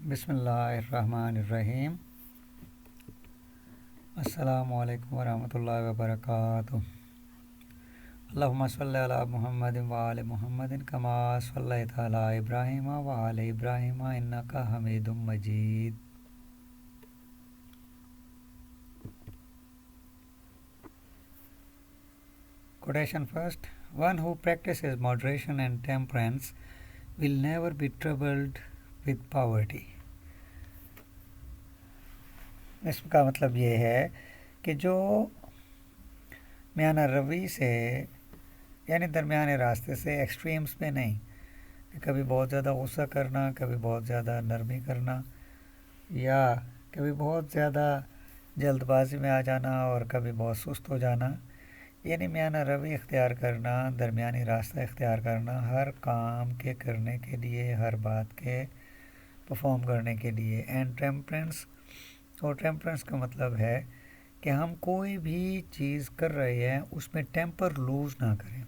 बिस्मिल्लाहिर्रहमानिर्रहीम। अस्सलामुअलैकुम वरहमतुल्लाहि वबरकातुहू। अल्लाहुम्मा सल्लि अला मुहम्मदिन व आलि मुहम्मदिन कमा सल्लैता अला इब्राहीम व आलि इब्राहीम इन्नका हमीदुम मजीद। Quotation first. One who practices moderation and temperance will never be troubled with poverty. इसका मतलब ये है कि जो मियाना रवि से यानी दरमियाने रास्ते से एक्सट्रीम्स पे नहीं, कभी बहुत ज़्यादा गुस्सा करना, कभी बहुत ज़्यादा नरमी करना, या कभी बहुत ज़्यादा जल्दबाजी में आ जाना और कभी बहुत सुस्त हो जाना, यानी मियाना रवि इख्तियार करना, दरमियानी रास्ता इख्तियार करना हर काम के करने के लिए, हर बात के परफॉर्म करने के लिए। एंड टेम्परेंस, और टेम्परेंस का मतलब है कि हम कोई भी चीज़ कर रहे हैं उसमें टेम्पर लूज़ ना करें,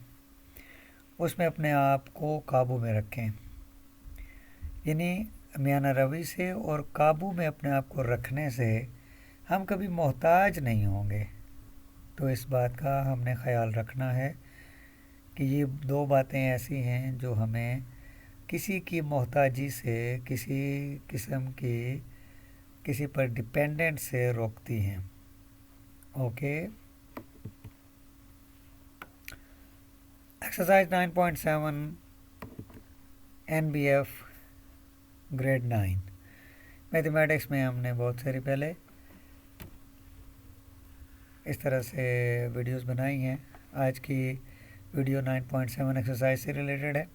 उसमें अपने आप को काबू में रखें। यानी मियाना रवि से और काबू में अपने आप को रखने से हम कभी मोहताज नहीं होंगे। तो इस बात का हमने ख्याल रखना है कि ये दो बातें ऐसी हैं जो हमें किसी की मोहताजी से, किसी किस्म की किसी पर डिपेंडेंट से रोकती हैं। Okay. Exercise 9.7 NBF grade 9 mathematics में हमने बहुत सारी पहले इस तरह से वीडियोस बनाई हैं। आज की वीडियो 9.7 एक्सरसाइज से रिलेटेड है,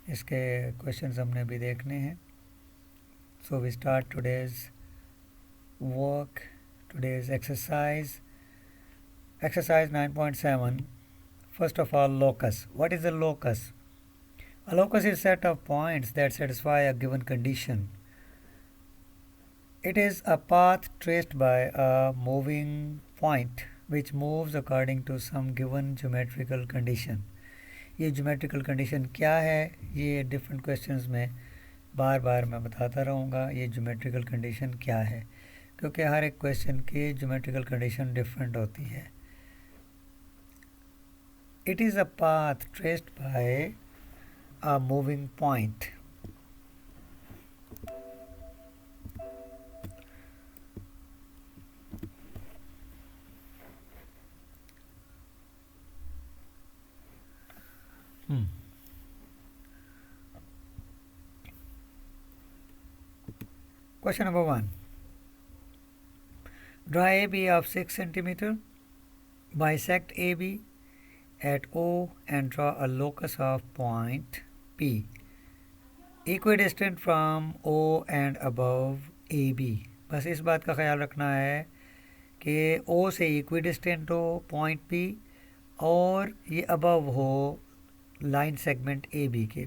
इसके क्वेश्चंस हमने भी देखने हैं। So we start today's work, today's exercise 9.7. First of all, locus. What is a locus? A locus is a set of points that satisfy a given condition. It is a path traced by a moving point which moves according to some given geometrical condition. ये geometrical condition क्या है, ये different questions में बार बार मैं बताता रहूँगा ये geometrical condition क्या है, क्योंकि हर एक question की geometrical condition different होती है। It is a path traced by a moving point. Question number 1. Draw AB of 6 cm, bisect AB at O and draw a locus of point P, equidistant from O and above AB. बस इस बात का ख्याल रखना है कि O से equidistant हो पॉइंट P और ये अबव हो लाइन सेगमेंट AB के।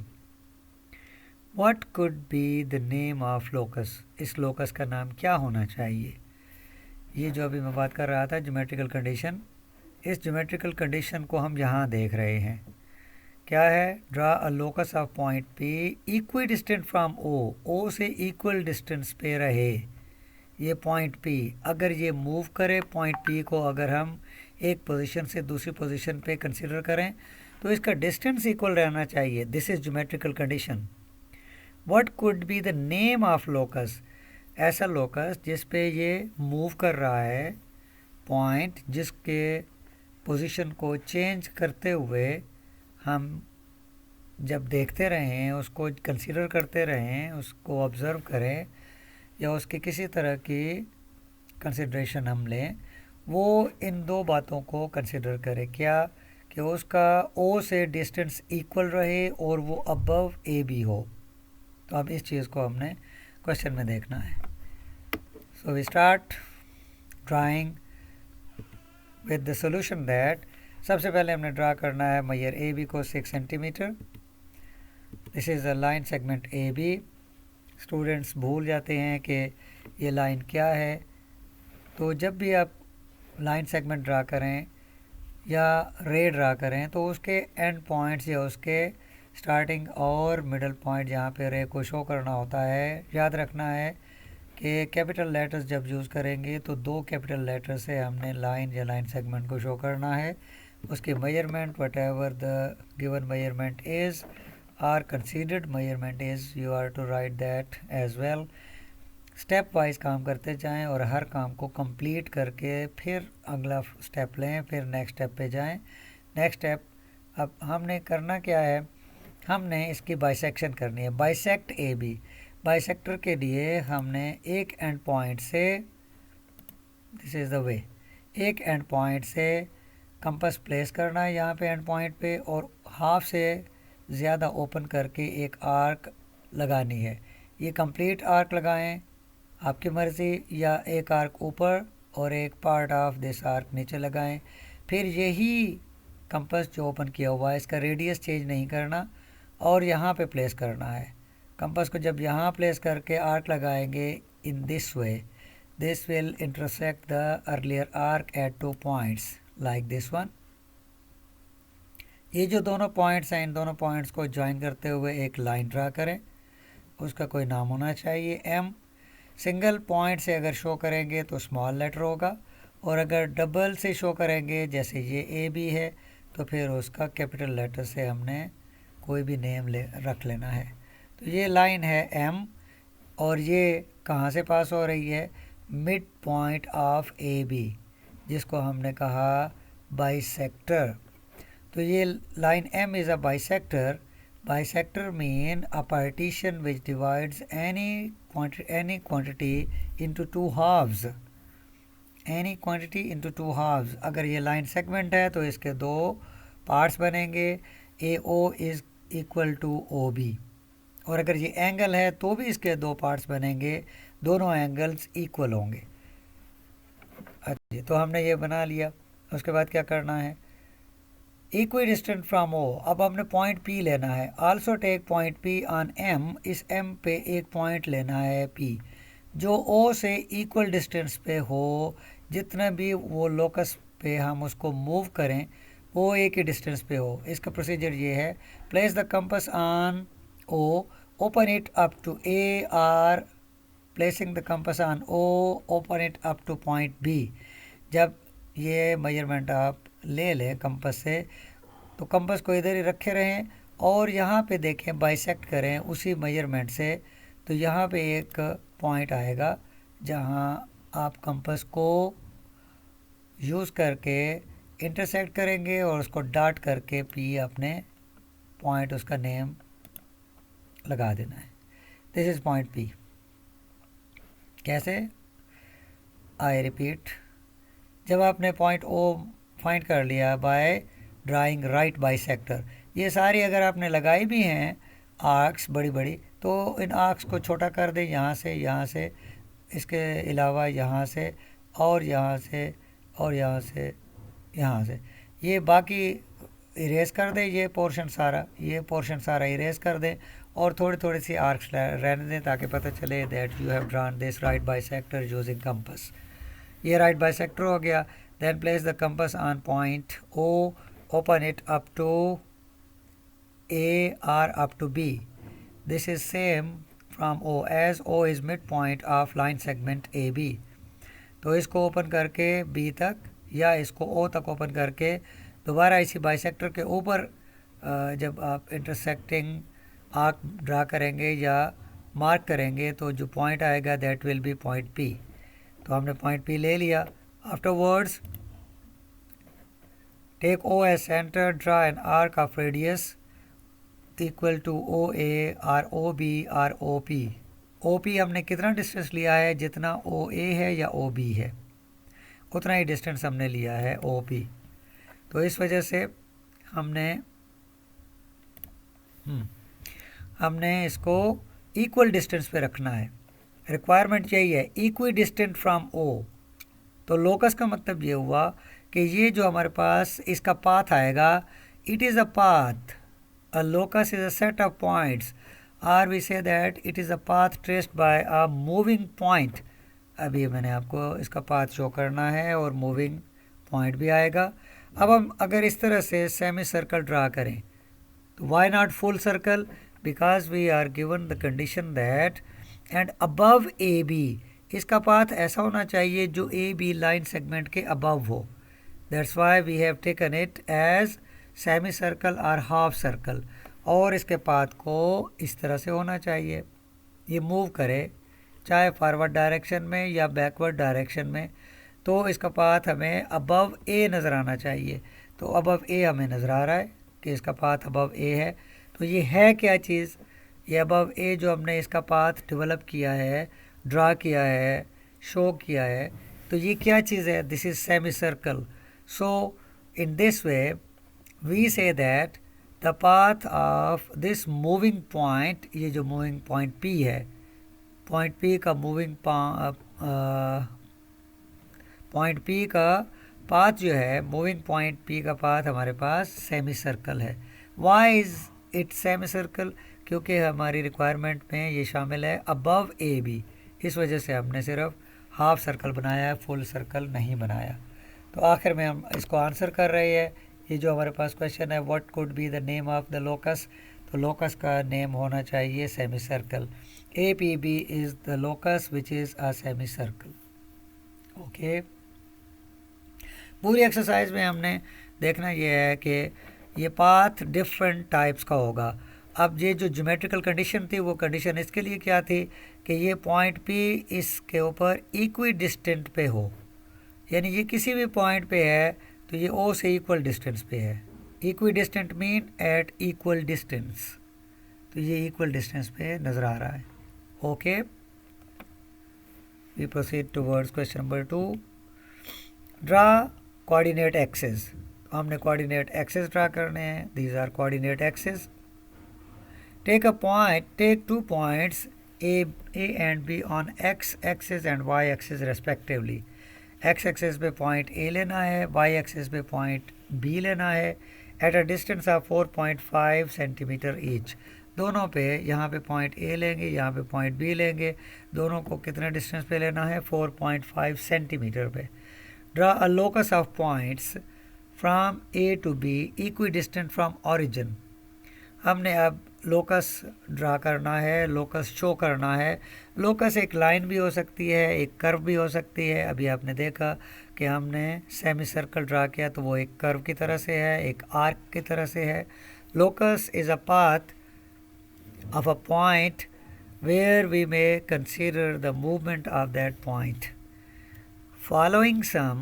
What could be the name of locus? इस लोकस का नाम क्या होना चाहिए? ये जो अभी मैं बात कर रहा था ज्योमेट्रिकल कंडीशन, इस ज्योमेट्रिकल कंडीशन को हम यहाँ देख रहे हैं। क्या है? Draw a locus of point P equidistant from O से इक्वल डिस्टेंस पे रहे ये पॉइंट P। अगर ये मूव करे पॉइंट P को, अगर हम एक पोजीशन से दूसरी पोजीशन पे कंसीडर करें तो इसका डिस्टेंस इक्वल रहना चाहिए। This is geometrical condition. What could be the name of locus? ऐसा लोकस जिस पे ये मूव कर रहा है पॉइंट, जिसके पोजीशन को चेंज करते हुए हम जब देखते रहें, उसको कंसीडर करते रहें, उसको ऑब्ज़र्व करें या उसकी किसी तरह की कंसिड्रेशन हम लें, वो इन दो बातों को कंसीडर करें। क्या? कि उसका O से डिस्टेंस इक्वल रहे और वो अबव AB हो। तो अब इस चीज़ को हमने क्वेश्चन में देखना है। So we start drawing with the solution that, सबसे पहले हमने ड्रा करना है मैयर AB को 6 centimetre. This is a line segment AB। Students भूल जाते हैं कि ये लाइन क्या है, तो जब भी आप लाइन सेगमेंट ड्रा करें या रे ड्रा करें तो उसके एंड पॉइंट्स या उसके स्टार्टिंग और मिडल पॉइंट जहाँ पे रे को शो करना होता है, याद रखना है कि कैपिटल लेटर्स जब यूज़ करेंगे तो दो कैपिटल लेटर से हमने लाइन या लाइन सेगमेंट को शो करना है। उसकी measurement whatever the given measurement is or considered measurement is, you are to write that as well. Step wise काम करते जाएं और हर काम को कंप्लीट करके फिर अगला स्टेप लें, फिर नेक्स्ट स्टेप पे जाएं। नेक्स्ट स्टेप अब हमने करना क्या है, हमने इसकी बाइसेक्शन करनी है, बाइसेक्ट ए बी। बाइसेक्टर के लिए हमने एक एंड पॉइंट से, दिस इज़ द वे, एक एंड पॉइंट से कंपास प्लेस करना है यहाँ पे एंड पॉइंट पे, और हाफ से ज़्यादा ओपन करके एक आर्क लगानी है। ये कंप्लीट आर्क लगाएं, आपकी मर्ज़ी, या एक आर्क ऊपर और एक पार्ट ऑफ दिस आर्क नीचे लगाएं। फिर यही कंपास जो ओपन किया हुआ है इसका रेडियस चेंज नहीं करना और यहाँ पे प्लेस करना है। कंपास को जब यहाँ प्लेस करके आर्क लगाएंगे इन this way, this will intersect the earlier arc eight 2 points like this one. ये जो दोनों पॉइंट्स हैं, इन दोनों पॉइंट्स को ज्वाइन करते हुए एक लाइन ड्रा करें, उसका कोई नाम होना चाहिए एम। सिंगल पॉइंट से अगर शो करेंगे तो स्मॉल लेटर होगा, और अगर डबल से शो करेंगे जैसे ये ए बी है तो फिर उसका कैपिटल लेटर से हमने कोई भी नेम रख लेना है। तो ये लाइन है एम, और ये कहाँ से पास हो रही है, midpoint of A B, जिसको हमने कहा बाइसेक्टर। तो ये line M is a bisector. Bisector mean a partition which divides any quantity into two halves. Any quantity into two halves. अगर ये लाइन सेगमेंट है तो इसके दो पार्ट्स बनेंगे, AO is equal to OB, और अगर ये एंगल है तो भी इसके दो पार्ट्स बनेंगे, दोनों एंगल्स इक्वल होंगे। अच्छा, तो हमने ये बना लिया। उसके बाद क्या करना है, इक्वी डिस्टेंट फ्राम ओ, अब हमने पॉइंट P लेना है। Also take point P on M, इस M पे एक पॉइंट लेना है P जो O से इक्वल डिस्टेंस पे हो। जितना भी वो लोकस पे हम उसको मूव करें वो एक ही डिस्टेंस पे हो। इसका प्रोसीजर ये है, place the compass on O, open it up to A, or placing the compass on O, open it up to point B। जब ये मेजरमेंट आप ले लें कंपास से तो कंपास को इधर ही रखे रहें और यहाँ पे देखें, बाइसेक्ट करें उसी मेजरमेंट से। तो यहाँ पे एक पॉइंट आएगा जहाँ आप कंपास को यूज़ करके इंटरसेक्ट करेंगे और उसको डॉट करके P अपने पॉइंट, उसका नेम लगा देना है। This is point P। कैसे, आई रिपीट, जब आपने पॉइंट O फाइंड कर लिया बाय ड्राइंग राइट बाइसेक्टर, ये सारी अगर आपने लगाई भी हैं आर्क्स बड़ी बड़ी, तो इन आर्क्स को छोटा कर दें, यहाँ से, इसके अलावा यहाँ से और यहाँ से और यहाँ से, ये बाकी इरेज कर दें, ये पोर्शन सारा इरेज कर दें और थोड़ी सी आर्क्स रहने दें ताकि पता चले that you have drawn this right bisector using compass. ये राइट बाइसेक्टर हो गया। Then place the compass on point O, open it up to A or up to B. This is same from O, as O is midpoint of line segment AB. तो इसको open करके B तक या इसको O तक open करके दोबारा इसी बाइसेक्टर के ऊपर जब आप इंटरसेक्टिंग आर्क ड्रा करेंगे या मार्क करेंगे तो जो पॉइंट आएगा that will B point P। तो हमने पॉइंट P ले लिया। Afterwards, take O as center, draw an arc of radius equal to OA or OB or OP. OP हमने कितना डिस्टेंस लिया है, जितना OA है या OB है उतना ही डिस्टेंस हमने लिया है OP। तो इस वजह से हमने इसको इक्वल डिस्टेंस पे रखना है। रिक्वायरमेंट यही है, इक्वी डिस्टेंट फ्रॉम O। तो लोकस का मतलब ये हुआ कि ये जो हमारे पास इसका पाथ आएगा, it is a path, a locus is a set of points, or we say that it is a path traced by a moving point. अभी मैंने आपको इसका पाथ शो करना है और मूविंग पॉइंट भी आएगा। अब हम अगर इस तरह से सेमी सर्कल ड्रा करें Why not full circle? Because we are given the condition that and above AB, इसका पाथ ऐसा होना चाहिए जो AB लाइन सेगमेंट के above हो. That's why we have taken it as semi circle और half circle. और इसके पाथ को इस तरह से होना चाहिए, ये मूव करे चाहे फॉरवर्ड डायरेक्शन में या बैकवर्ड डायरेक्शन में, तो इसका पाथ हमें अबव ए नज़र आना चाहिए. तो अबव ए हमें नज़र आ रहा है कि इसका पाथ अबव ए है. तो ये है क्या चीज़? ये अबव ए जो हमने इसका पाथ डेवलप किया है, ड्रा किया है, शो किया है, तो ये क्या चीज़ है? This is semicircle. So in this way we say that the path of this moving point, ये जो मूविंग पॉइंट पी है, पॉइंट पी का मूविंग पॉइंट पी का पाथ जो है, मूविंग पॉइंट पी का पाथ हमारे पास सेमी सर्कल है. Why is it semicircle? क्योंकि हमारी रिक्वायरमेंट में ये शामिल है अबव ए बी, इस वजह से हमने सिर्फ हाफ सर्कल बनाया है, फुल सर्कल नहीं बनाया. तो आखिर में हम इसको आंसर कर रहे हैं. ये जो हमारे पास क्वेश्चन है, what could be the name of the locus, तो लोकस का नेम होना चाहिए semicircle. A P B is the locus which is a semicircle. Okay, पूरी एक्सरसाइज में हमने देखना ये है कि ये पाथ डिफरेंट टाइप्स का होगा. अब ये जो ज्योमेट्रिकल कंडीशन थी, वो कंडीशन इसके लिए क्या थी कि ये पॉइंट पी इसके ऊपर इक्वी डिस्टेंट पे हो, यानी ये किसी भी पॉइंट पे है तो ये ओ से इक्वल डिस्टेंस पे है. Equidistant mean at equal distance, तो ये इक्वल डिस्टेंस पे नज़र आ रहा है. Okay, we proceed towards question number 2. Draw coordinate axes. हमने कोऑर्डिनेट एक्सेस ड्रा करने हैं. These are coordinate axes. Take two points A and B on X axis and Y axis respectively. X axis पे point A लेना है, Y axis पे point B लेना है, at a distance of 4.5 centimetre each. दोनों पे, यहाँ पे पॉइंट ए लेंगे, यहाँ पे पॉइंट बी लेंगे, दोनों को कितने डिस्टेंस पे लेना है? 4.5 सेंटीमीटर पे. Draw a locus of points from A to B equidistant from origin. हमने अब लोकस ड्रा करना है, लोकस शो करना है. लोकस एक लाइन भी हो सकती है, एक कर्व भी हो सकती है. अभी आपने देखा कि हमने सेमी सर्कल ड्रा किया तो वो एक कर्व की तरह से है, एक आर्क की तरह से है. Locus is a path of a point where we may consider the movement of that point following some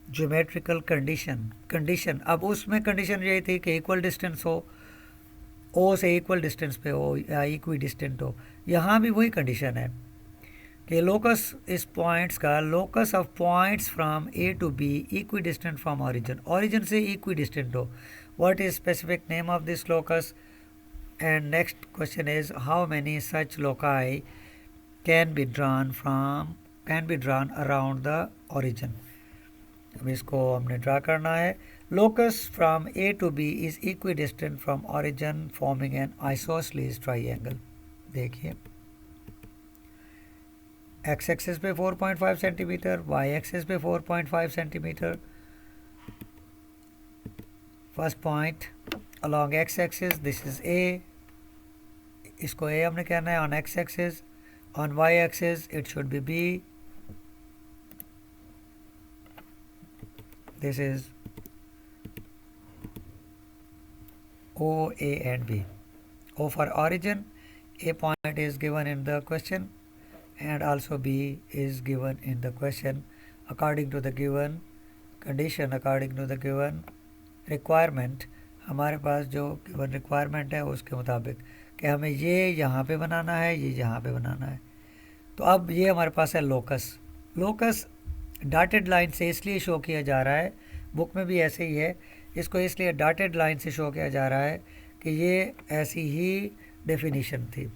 geometrical condition. अब उसमें कंडीशन यही थी कि इक्वल डिस्टेंस हो, ओ से इक्वल डिस्टेंस पे हो या इक्वी डिस्टेंट हो. यहाँ भी वही कंडीशन है कि लोकस इस पॉइंट्स का, locus of points from A to B equidistant from origin, origin से इक्वी डिस्टेंट हो. What is specific name of this locus? And next question is, how many such loci can be drawn around the origin? अब इसको हमने draw करना है. Locus from A to B is equidistant from origin forming an isosceles triangle. देखिए, x axis पे 4.5 centimetre, y axis पे 4.5 centimetre. First point along x axis, this is A, इसको A हमने कहना है on x axis. On y axis it should be B. This is O, A and B. O for origin, A point is given in the question and also B is given in the question according to the given condition, according to the given requirement. हमारे पास जो given requirement है उसके मुताबिक कि हमें ये यहाँ पे बनाना है, ये यहाँ पे बनाना है. तो अब ये हमारे पास है लोकस. लोकस डॉटेड लाइन से इसलिए शो किया जा रहा है, बुक में भी ऐसे ही है, इसको इसलिए डॉटेड लाइन से शो किया जा रहा है कि ये ऐसी ही डेफिनीशन थी,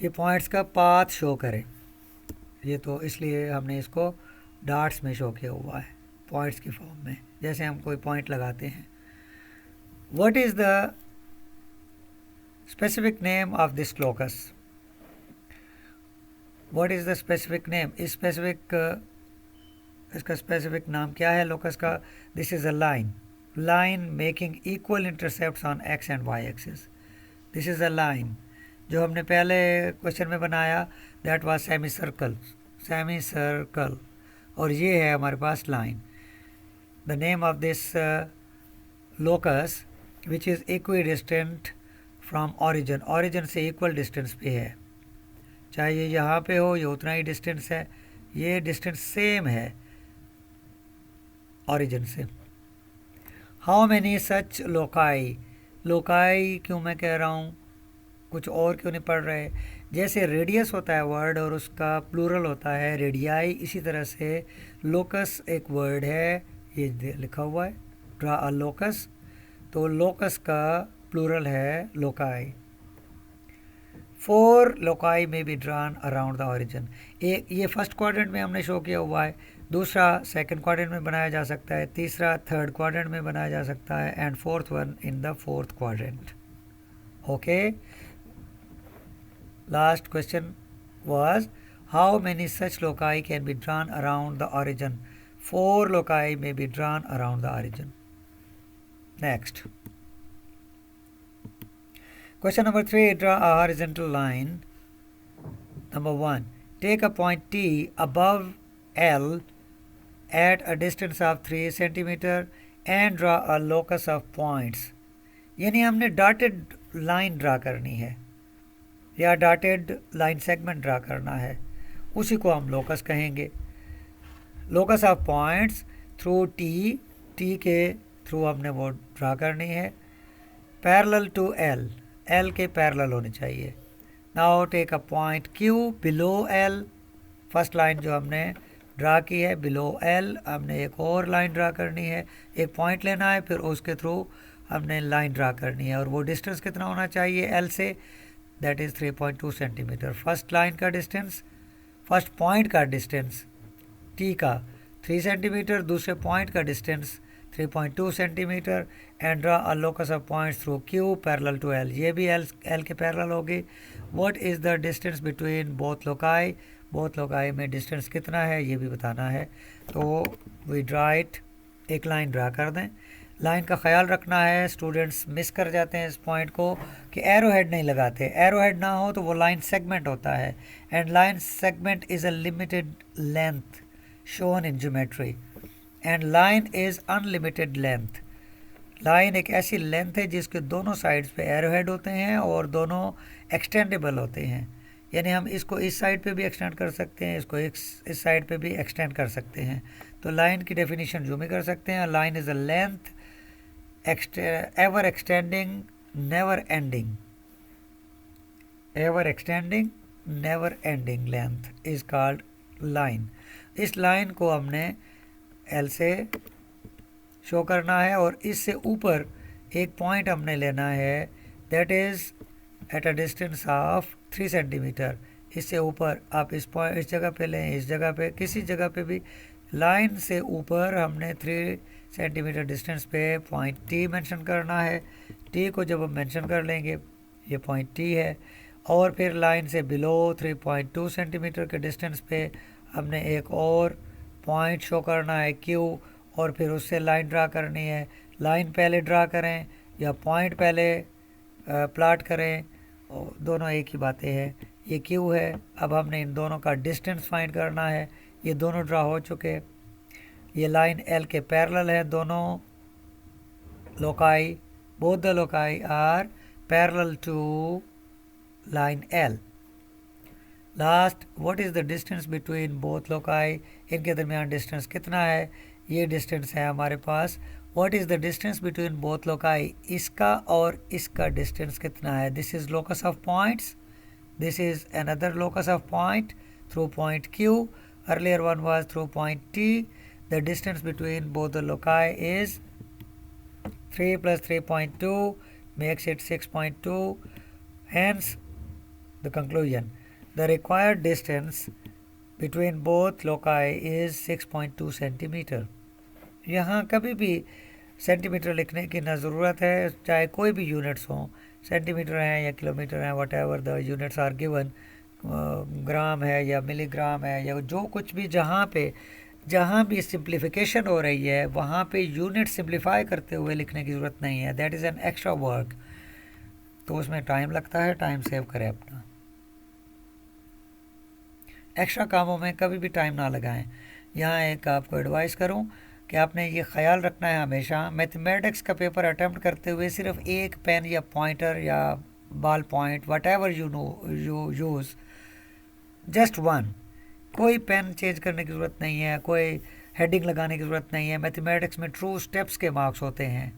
ये पॉइंट्स का पाथ शो करे. ये तो इसलिए हमने इसको डॉट्स में शो किया हुआ है, पॉइंट्स की फॉर्म में, जैसे हम कोई पॉइंट लगाते हैं. What is the specific name of this locus? What is the specific name? इसका स्पेसिफिक नाम क्या है लोकस का? This is a line. line making equal intercepts on x and y axis. This is a line जो हमने पहले question में बनाया, दैट वाज सेमी सर्कल, और ये है हमारे पास line. The name of this locus which is equidistant from origin, origin से इक्वल डिस्टेंस पे है, चाहे ये यहाँ पे हो ये उतना ही डिस्टेंस है, ये डिस्टेंस सेम है ऑरिजिन से. How many such loci, loci क्यों मैं कह रहा हूँ, कुछ और क्यों नहीं पढ़ रहे. जैसे रेडियस होता है वर्ड और उसका प्लूरल होता है रेडियाई, इसी तरह से लोकस एक वर्ड है, ये लिखा हुआ है ड्रा अ लोकस, तो लोकस का प्लूरल है लोकाई. 4 लोकाई में be drawn around the origin. ये फर्स्ट क्वाड्रेंट में हमने शो किया हुआ है, दूसरा सेकंड क्वाड्रेंट में बनाया जा सकता है, तीसरा थर्ड क्वाड्रेंट में बनाया जा सकता है, and fourth one in the fourth quadrant. Okay, last question was how many such loci can be drawn around the origin. 4 loci may be drawn around the origin. Next, question number 3, draw a horizontal line. Number 1, take a point T above L at a distance of 3 centimeter and draw a locus of points. यानी हमने dotted line draw करनी है या dotted line segment draw करना है, उसी को हम लोकस कहेंगे. Locus of points through T, T के थ्रू हमने वो ड्रा करनी है, पैरेलल टू एल, एल के पैरेलल होने चाहिए. Now take a point Q below L, first line जो हमने ड्रा की है बिलो एल, हमने एक और लाइन ड्रा करनी है, एक पॉइंट लेना है, फिर उसके थ्रू हमने लाइन ड्रा करनी है, और वो डिस्टेंस कितना होना चाहिए एल से, that is 3.2 centimetre. First line का डिस्टेंस, फर्स्ट पॉइंट का डिस्टेंस टी का 3 सेंटीमीटर, दूसरे पॉइंट का distance 3.2 centimetre, and draw a locus of points through Q parallel to L, ये भी एल के पैरेलल होगी. What is the distance between both loci, both loci में distance कितना है ये भी बताना है. तो वी ड्रा इट, एक लाइन ड्रा कर दें. लाइन का ख्याल रखना है, स्टूडेंट्स मिस कर जाते हैं इस पॉइंट को कि एरो हेड नहीं लगाते. एरो हेड ना हो तो वो लाइन सेगमेंट होता है, and line segment is a limited length shown in geometry, and line is unlimited length. Line एक ऐसी लेंथ है जिसके दोनों साइड्स पे एरो हेड होते हैं और दोनों एक्सटेंडेबल होते हैं, यानी हम इसको इस साइड पे भी एक्सटेंड कर सकते हैं, इसको इस साइड पे भी एक्सटेंड कर सकते हैं. तो लाइन की डेफिनेशन जो भी कर सकते हैं, line is a length ever extending never ending, ever extending never ending length is called line. इस लाइन को हमने L से शो करना है और इससे ऊपर एक पॉइंट हमने लेना है, that is eight a distance of 3 centimetre. इससे ऊपर आप इस पॉइंट, इस जगह पे लें, इस जगह पे, किसी जगह पे भी लाइन से ऊपर हमने 3 सेंटीमीटर डिस्टेंस पे पॉइंट टी मेंशन करना है. टी को जब हम मेंशन कर लेंगे, ये पॉइंट टी है, और फिर लाइन से बिलो 3.2 सेंटीमीटर के डिस्टेंस पे हमने एक और पॉइंट शो करना है क्यू, और फिर उससे लाइन ड्रा करनी है. लाइन पहले ड्रा करें या पॉइंट पहले प्लाट करें, दोनों एक ही बातें हैं. ये क्यू है, अब हमने इन दोनों का डिस्टेंस फाइंड करना है. ये दोनों ड्रा हो चुके, ये लाइन एल के पैरेलल है, दोनों loci, both the loci are parallel to line L. Last, what is the distance between both loci, इनके दरमियान डिस्टेंस कितना है, ये डिस्टेंस है हमारे पास. What is the distance between both loci, इसका और इसका डिस्टेंस कितना है, this is locus of points, this is another locus of point through point Q, earlier one was through point T. The distance between both the loci is 3 plus 3.2 makes it 6.2. Hence, the conclusion, the required distance between both loci is 6.2 centimeter. यहाँ कभी भी centimetre लिखने की ना ज़रूरत है, चाहे कोई भी यूनिट्स हों, सेंटीमीटर हैं या किलोमीटर हैं, whatever the units are given, gram है या मिलीग्राम है या जो कुछ भी, जहाँ पे जहाँ भी सिंप्लीफिकेशन हो रही है वहाँ पे यूनिट सिंप्लीफाई करते हुए लिखने की ज़रूरत नहीं है, that is an extra work. तो उसमें टाइम लगता है, टाइम सेव करें अपना। एक्स्ट्रा कामों में कभी भी टाइम ना लगाएं। यहाँ एक आपको एडवाइस करूँ कि आपने ये ख्याल रखना है हमेशा, मैथमेटिक्स का पेपर अटैम्प्ट करते हुए सिर्फ एक पेन या पॉइंटर या ball point what ever you use, just one. कोई पेन चेंज करने की ज़रूरत नहीं है, कोई हेडिंग लगाने की ज़रूरत नहीं है। मैथमेटिक्स में ट्रू स्टेप्स के मार्क्स होते हैं,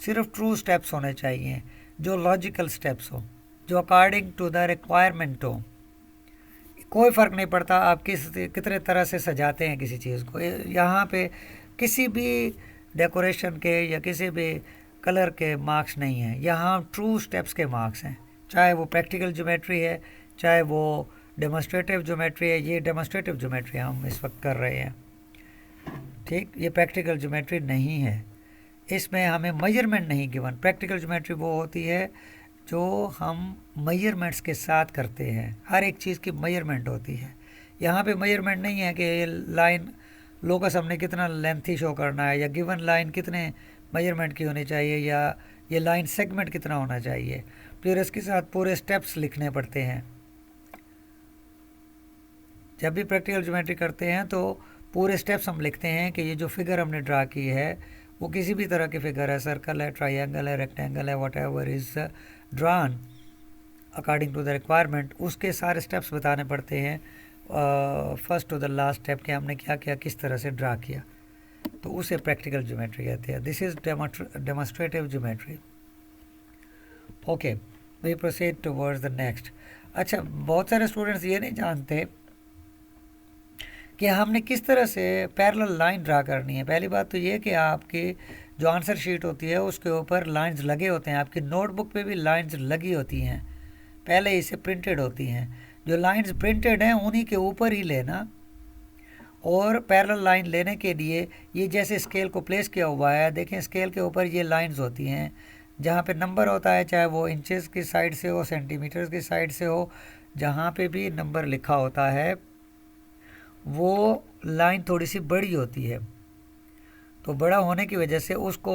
सिर्फ ट्रू स्टेप्स होने चाहिए, जो लॉजिकल स्टेप्स हो, जो अकॉर्डिंग टू द रिक्वायरमेंट हो। कोई फ़र्क नहीं पड़ता आप कितने तरह से सजाते हैं किसी चीज़ को। यहाँ पे किसी भी डेकोरेशन के या किसी भी कलर के मार्क्स नहीं हैं, यहाँ ट्रू स्टेप्स के मार्क्स हैं। चाहे वो प्रैक्टिकल ज्योमेट्री है, चाहे वो डेमोस्ट्रेटिव ज्योमेट्री है। ये डेमोस्ट्रेटिव ज्योमेट्री हम इस वक्त कर रहे हैं, ठीक। ये प्रैक्टिकल ज्योमेट्री नहीं है, इसमें हमें मेजरमेंट नहीं गिवन। प्रैक्टिकल ज्योमेट्री वो होती है जो हम मेजरमेंट्स के साथ करते हैं, हर एक चीज़ की मेजरमेंट होती है। यहाँ पे मेजरमेंट नहीं है कि ये लाइन लोकस हमने कितना लेंथी शो करना है, या गिवन लाइन कितने मेजरमेंट की होनी चाहिए, या ये लाइन सेगमेंट कितना होना चाहिए। फिर इसके साथ पूरे स्टेप्स लिखने पड़ते हैं। जब भी प्रैक्टिकल ज्योमेट्री करते हैं तो पूरे स्टेप्स हम लिखते हैं कि ये जो फिगर हमने ड्रा की है वो किसी भी तरह की फिगर है, सर्कल है, ट्राइंगल है, रेक्टेंगल है, whatever is drawn according to the requirement, उसके सारे स्टेप्स बताने पड़ते हैं, first to the last step कि हमने क्या किया, किस तरह से ड्रा किया। तो उसे प्रैक्टिकल ज्योमेट्री कहते हैं। This is demonstrative geometry. Okay, we proceed towards the next. अच्छा, बहुत सारे स्टूडेंट्स ये नहीं जानते कि हमने किस तरह से पैरेलल लाइन ड्रा करनी है। पहली बात तो ये कि आपकी जो आंसर शीट होती है उसके ऊपर लाइंस लगे होते हैं, आपकी नोटबुक पे भी लाइंस लगी होती हैं, पहले ही से प्रिंटेड होती हैं। जो लाइंस प्रिंटेड हैं उन्हीं के ऊपर ही लेना। और पैरेलल लाइन लेने के लिए ये जैसे स्केल को प्लेस किया हुआ है, देखें स्केल के ऊपर ये लाइंस होती हैं, जहाँ पे नंबर होता है, चाहे वो इंचेस की साइड से हो, सेंटीमीटर्स की साइड से हो, जहाँ पे भी नंबर लिखा होता है वो लाइन थोड़ी सी बड़ी होती है। तो बड़ा होने की वजह से उसको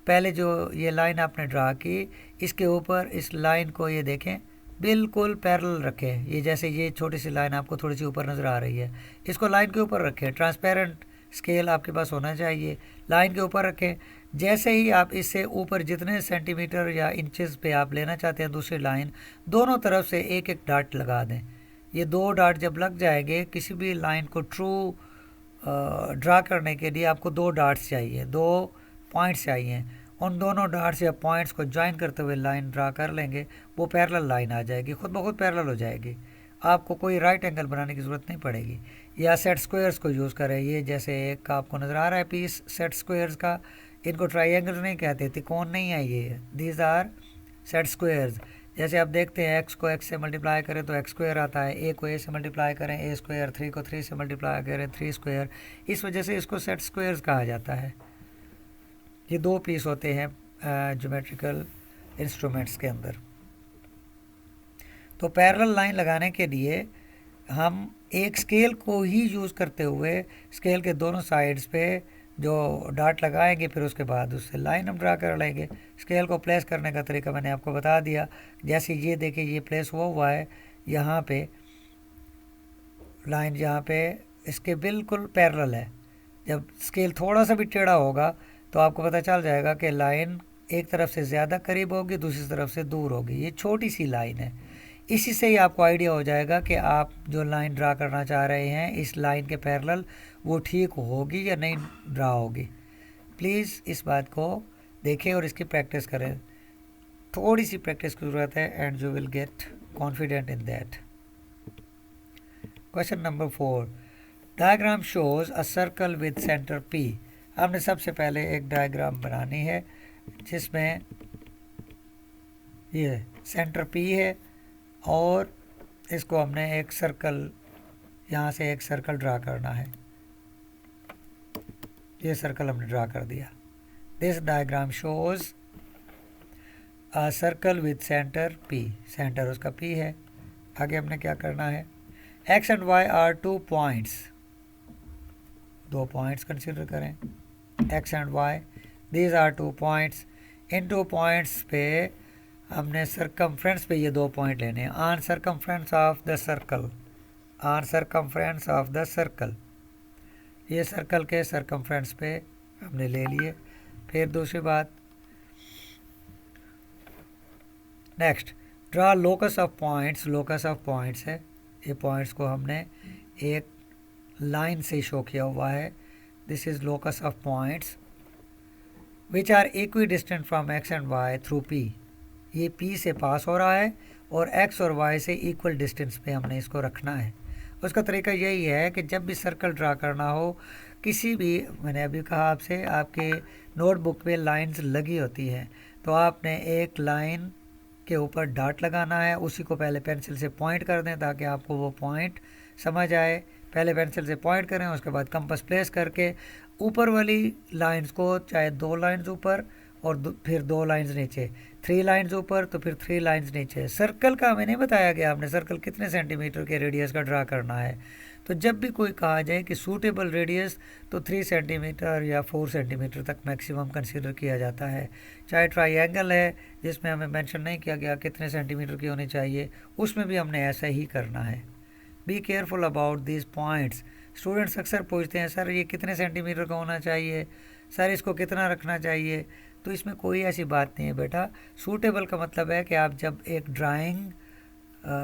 पहले जो ये लाइन आपने ड्रा की, इसके ऊपर इस लाइन को ये देखें बिल्कुल पैरेलल रखें। ये जैसे ये छोटी सी लाइन आपको थोड़ी सी ऊपर नज़र आ रही है, इसको लाइन के ऊपर रखें। ट्रांसपेरेंट स्केल आपके पास होना चाहिए, लाइन के ऊपर रखें। जैसे ही आप इससे ऊपर जितने सेंटीमीटर या इंचेस पे आप लेना चाहते हैं दूसरी लाइन, दोनों तरफ से एक एक डॉट लगा दें। ये दो डॉट जब लग जाएंगे, किसी भी लाइन को ट्रू ड्रा करने के लिए आपको दो डॉट्स चाहिए, दो पॉइंट्स चाहिए। उन दोनों डॉट्स या पॉइंट्स को ज्वाइन करते हुए लाइन ड्रा कर लेंगे, वो पैरेलल लाइन आ जाएगी, खुद ब खुद पैरेलल हो जाएगी। आपको कोई राइट एंगल बनाने की ज़रूरत नहीं पड़ेगी। या सेट स्क्वायर्स को यूज़ करें। ये जैसे एक आपको नज़र आ रहा है पीस सेट स्क्वायर्स का, इनको ट्राइंगल नहीं कहते, त्रिकोण नहीं है ये, दीज आर सेट स्क्वायर्स। जैसे आप देखते हैं एक्स को एक्स से मल्टीप्लाई करें तो एक्स स्क्वायर आता है, ए को ए से मल्टीप्लाई करें ए स्क्वायर, 3 को 3 से मल्टीप्लाई करें 3 स्क्वायर। इस वजह से इसको सेट स्क्वायर्स कहा जाता है। ये दो पीस होते हैं ज्योमेट्रिकल इंस्ट्रूमेंट्स के अंदर। तो पैरेलल लाइन लगाने के लिए हम एक स्केल को ही यूज़ करते हुए स्केल के दोनों साइड्स पे जो डॉट लगाएंगे, फिर उसके बाद उससे लाइन हम ड्रा कर लेंगे। स्केल को प्लेस करने का तरीका मैंने आपको बता दिया। जैसे ये देखिए ये प्लेस हुआ है यहाँ पे, लाइन यहाँ पे इसके बिल्कुल पैरेलल है। जब स्केल थोड़ा सा भी टेढ़ा होगा तो आपको पता चल जाएगा कि लाइन एक तरफ से ज़्यादा करीब होगी, दूसरी तरफ से दूर होगी। ये छोटी सी लाइन है, इसी से ही आपको आइडिया हो जाएगा कि आप जो लाइन ड्रा करना चाह रहे हैं इस लाइन के पैरेलल वो ठीक होगी या नहीं ड्रा होगी। प्लीज़ इस बात को देखें और इसकी प्रैक्टिस करें। थोड़ी सी प्रैक्टिस की ज़रूरत है and you will get confident in that. Question number 4, diagram shows a circle with centre P. हमने सबसे पहले एक डायग्राम बनानी है जिसमें ये सेंटर पी है और इसको हमने एक सर्कल, यहाँ से एक सर्कल ड्रा करना है। ये सर्कल हमने ड्रा कर दिया। This diagram shows a circle with centre P. Centre उसका पी है। आगे हमने क्या करना है, X and Y are 2 points. दो पॉइंट्स कंसिडर करें, X and Y, these are 2 points. इन 2 पॉइंट्स पे हमने सरकमफ्रेंस पे ये 2 पॉइंट लेने हैं। On circumference of the circle, on circumference of the circle, ये सर्कल के सरकमफ्रेंस पे हमने ले लिए। फिर दूसरी बात, next, draw locus of points. Locus of points है, ये पॉइंट्स को हमने एक लाइन से शो किया हुआ है। This is locus of points which are equidistant from X and Y through P. ये पी से पास हो रहा है और एक्स और वाई से इक्वल डिस्टेंस पे हमने इसको रखना है। उसका तरीका यही है कि जब भी सर्कल ड्रा करना हो, किसी भी, मैंने अभी कहा आपसे, आपके नोटबुक पे लाइंस लगी होती हैं, तो आपने एक लाइन के ऊपर डॉट लगाना है, उसी को पहले पेंसिल से पॉइंट कर दें ताकि आपको वो पॉइंट समझ आए। पहले पेंसिल से पॉइंट करें, उसके बाद कंपास प्लेस करके ऊपर वाली लाइंस को, चाहे 2 लाइंस ऊपर और फिर 2 लाइंस नीचे, 3 लाइंस ऊपर तो फिर 3 लाइंस नीचे। सर्कल का हमें नहीं बताया गया, हमने सर्कल कितने सेंटीमीटर के रेडियस का ड्रा करना है। तो जब भी कोई कहा जाए कि सूटेबल रेडियस, तो 3 सेंटीमीटर या 4 सेंटीमीटर तक मैक्सिमम कंसीडर किया जाता है। चाहे ट्राइएंगल है जिसमें हमें मेंशन नहीं किया गया कितने सेंटीमीटर की होनी चाहिए, उसमें भी हमने ऐसा ही करना है। Be careful about these points. Students अक्सर पूछते हैं, सर ये कितने सेंटीमीटर का होना चाहिए, सर इसको कितना रखना चाहिए। तो इसमें कोई ऐसी बात नहीं है बेटा। सूटेबल का मतलब है कि आप जब एक ड्राइंग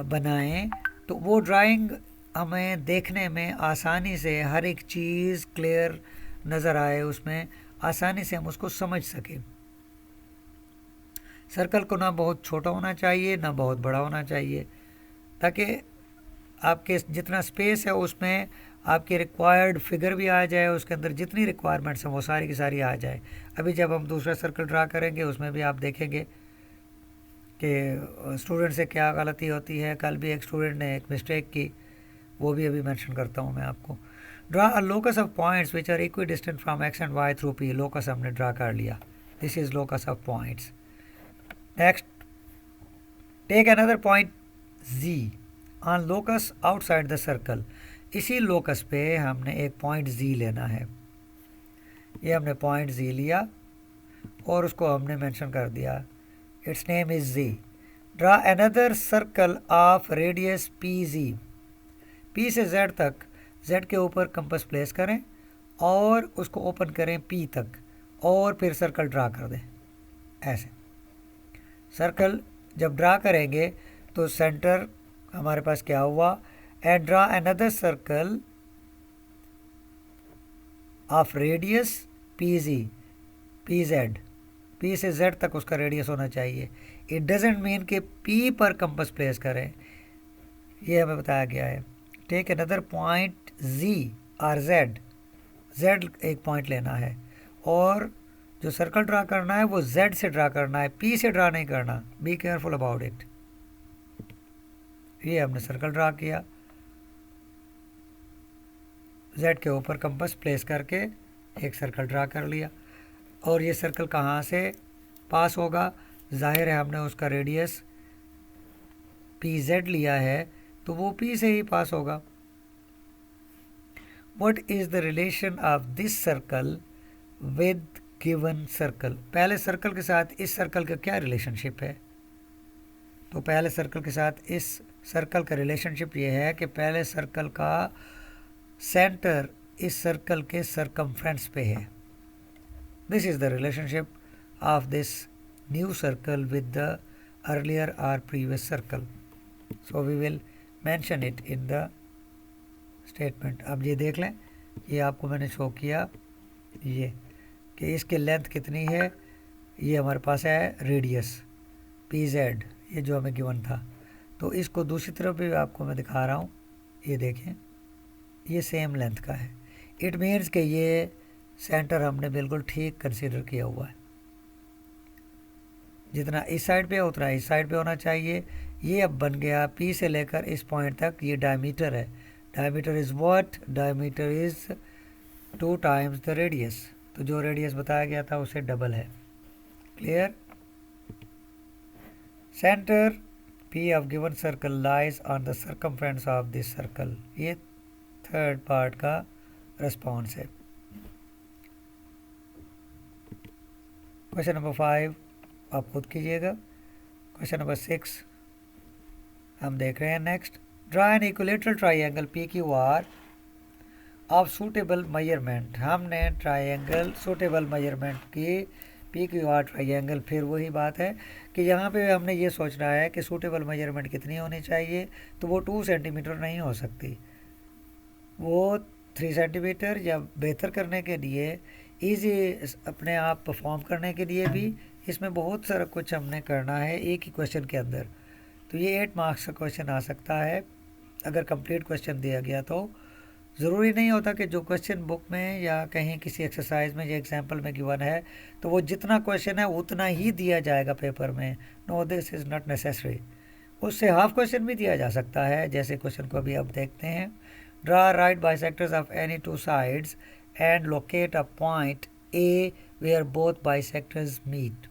बनाएं तो वो ड्राइंग हमें देखने में आसानी से हर एक चीज़ क्लियर नज़र आए, उसमें आसानी से हम उसको समझ सकें। सर्कल को ना बहुत छोटा होना चाहिए ना बहुत बड़ा होना चाहिए, ताकि आपके जितना स्पेस है उसमें आपकी रिक्वायर्ड फिगर भी आ जाए, उसके अंदर जितनी रिक्वायरमेंट्स हैं वो सारी की सारी आ जाए। अभी जब हम दूसरा सर्कल ड्रा करेंगे उसमें भी आप देखेंगे कि स्टूडेंट से क्या गलती होती है। कल भी एक स्टूडेंट ने एक मिस्टेक की, वो भी अभी मेंशन करता हूँ मैं आपको। Draw a locus of points which are equidistant from X and Y through P. Locus हमने ड्रा कर लिया, this is locus of points. Next, take another point G on locus outside the circle. इसी locus पे हमने एक point जी लेना है। ये हमने पॉइंट जी लिया और उसको हमने मेंशन कर दिया, it's name is G. Draw another circle of radius P G. P से जेड तक, जेड के ऊपर कंपास प्लेस करें और उसको ओपन करें पी तक और फिर सर्कल ड्रा कर दें। ऐसे सर्कल जब ड्रा करेंगे तो सेंटर हमारे पास क्या हुआ, and draw another circle of radius P G, P Z, P से जेड तक उसका रेडियस होना चाहिए। इट डजेंट मीन कि पी पर कंपास प्लेस करें, ये हमें बताया गया है। टेक अनदर पॉइंट जी और जेड, जेड एक पॉइंट लेना है और जो सर्कल ड्रा करना है वो जेड से ड्रा करना है, पी से ड्रा नहीं करना। Be careful about it. ये हमने सर्कल ड्रा किया, जेड के ऊपर कंपास प्लेस करके एक सर्कल ड्रा कर लिया। और ये सर्कल कहाँ से पास होगा, जाहिर है हमने उसका रेडियस पी जेड लिया है तो वो पी से ही पास होगा। What is the relation of this circle with given circle. पहले सर्कल के साथ इस सर्कल का क्या रिलेशनशिप है, तो पहले सर्कल के साथ इस सर्कल का रिलेशनशिप ये है कि पहले सर्कल का सेंटर इस सर्कल के सरकमफ्रेंस पे है। This is the relationship of this new circle with the earlier और previous circle. So we will mention it in the statement. अब ये देख लें, ये आपको मैंने शो किया ये कि इसकी लेंथ कितनी है। ये हमारे पास है रेडियस पी जेड, ये जो हमें गिवन था। तो इसको दूसरी तरफ भी आपको मैं दिखा रहा हूँ, ये देखें ये सेम लेंथ का है। इट मीन्स कि ये सेंटर हमने बिल्कुल ठीक कंसीडर किया हुआ है। जितना इस साइड पे उतना इस साइड पे होना चाहिए। ये अब बन गया पी से लेकर इस पॉइंट तक, ये डायमीटर है। Diameter is what, diameter is 2 times the radius. तो जो रेडियस बताया गया था उससे डबल है। Clear. Centre P of given circle lies on the circumference of this circle. ये थर्ड पार्ट का रेस्पॉन्सिव। क्वेश्चन नंबर 5 आप खुद कीजिएगा। क्वेश्चन नंबर 6 हम देख रहे हैं next. Draw N equilateral triangle P Q are of suitable measurement. हमने ट्राइंगल सूटेबल मेजरमेंट की पी क्यू आर ट्राइंगल, फिर वही बात है कि यहाँ पे हमने ये सोचना है कि सूटेबल मेजरमेंट कितनी होनी चाहिए, तो वो 2 सेंटीमीटर नहीं हो सकती, वो 3 सेंटीमीटर, या बेहतर करने के लिए ईजी अपने आप परफॉर्म करने के लिए भी इसमें बहुत सारा कुछ हमने करना है एक ही क्वेश्चन के अंदर। तो ये 8 मार्क्स का क्वेश्चन आ सकता है अगर कंप्लीट क्वेश्चन दिया गया। तो ज़रूरी नहीं होता कि जो क्वेश्चन बुक में या कहीं किसी एक्सरसाइज में या एग्जाम्पल में गिवन है तो वो जितना क्वेश्चन है उतना ही दिया जाएगा पेपर में। No, this is not necessary. उससे हाफ क्वेश्चन भी दिया जा सकता है, जैसे क्वेश्चन को अभी अब देखते हैं। Draw right bisectors of any 2 sides and locate a point A where both bisectors meet.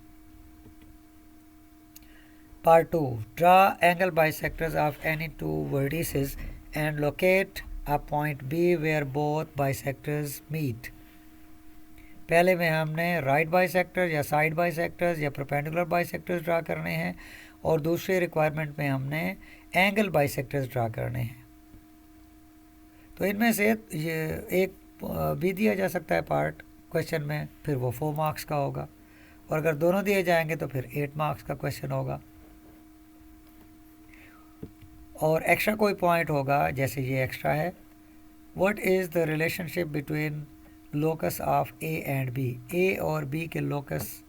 Part 2. Draw angle bisectors of any 2 vertices and locate a point B where both bisectors meet. पहले में हमने right bisector या side bisectors या perpendicular bisectors draw करने हैं, और दूसरे requirement में हमने एंगल बाइसेक्टर्स ड्रा करने हैं। तो इनमें से ये एक भी दिया जा सकता है पार्ट क्वेश्चन में, फिर वो 4 मार्क्स का होगा, और अगर दोनों दिए जाएंगे तो फिर 8 मार्क्स का क्वेश्चन होगा। और एक्स्ट्रा कोई पॉइंट होगा, जैसे ये एक्स्ट्रा है। What is the relationship between locus of A and B. A और बी के लोकस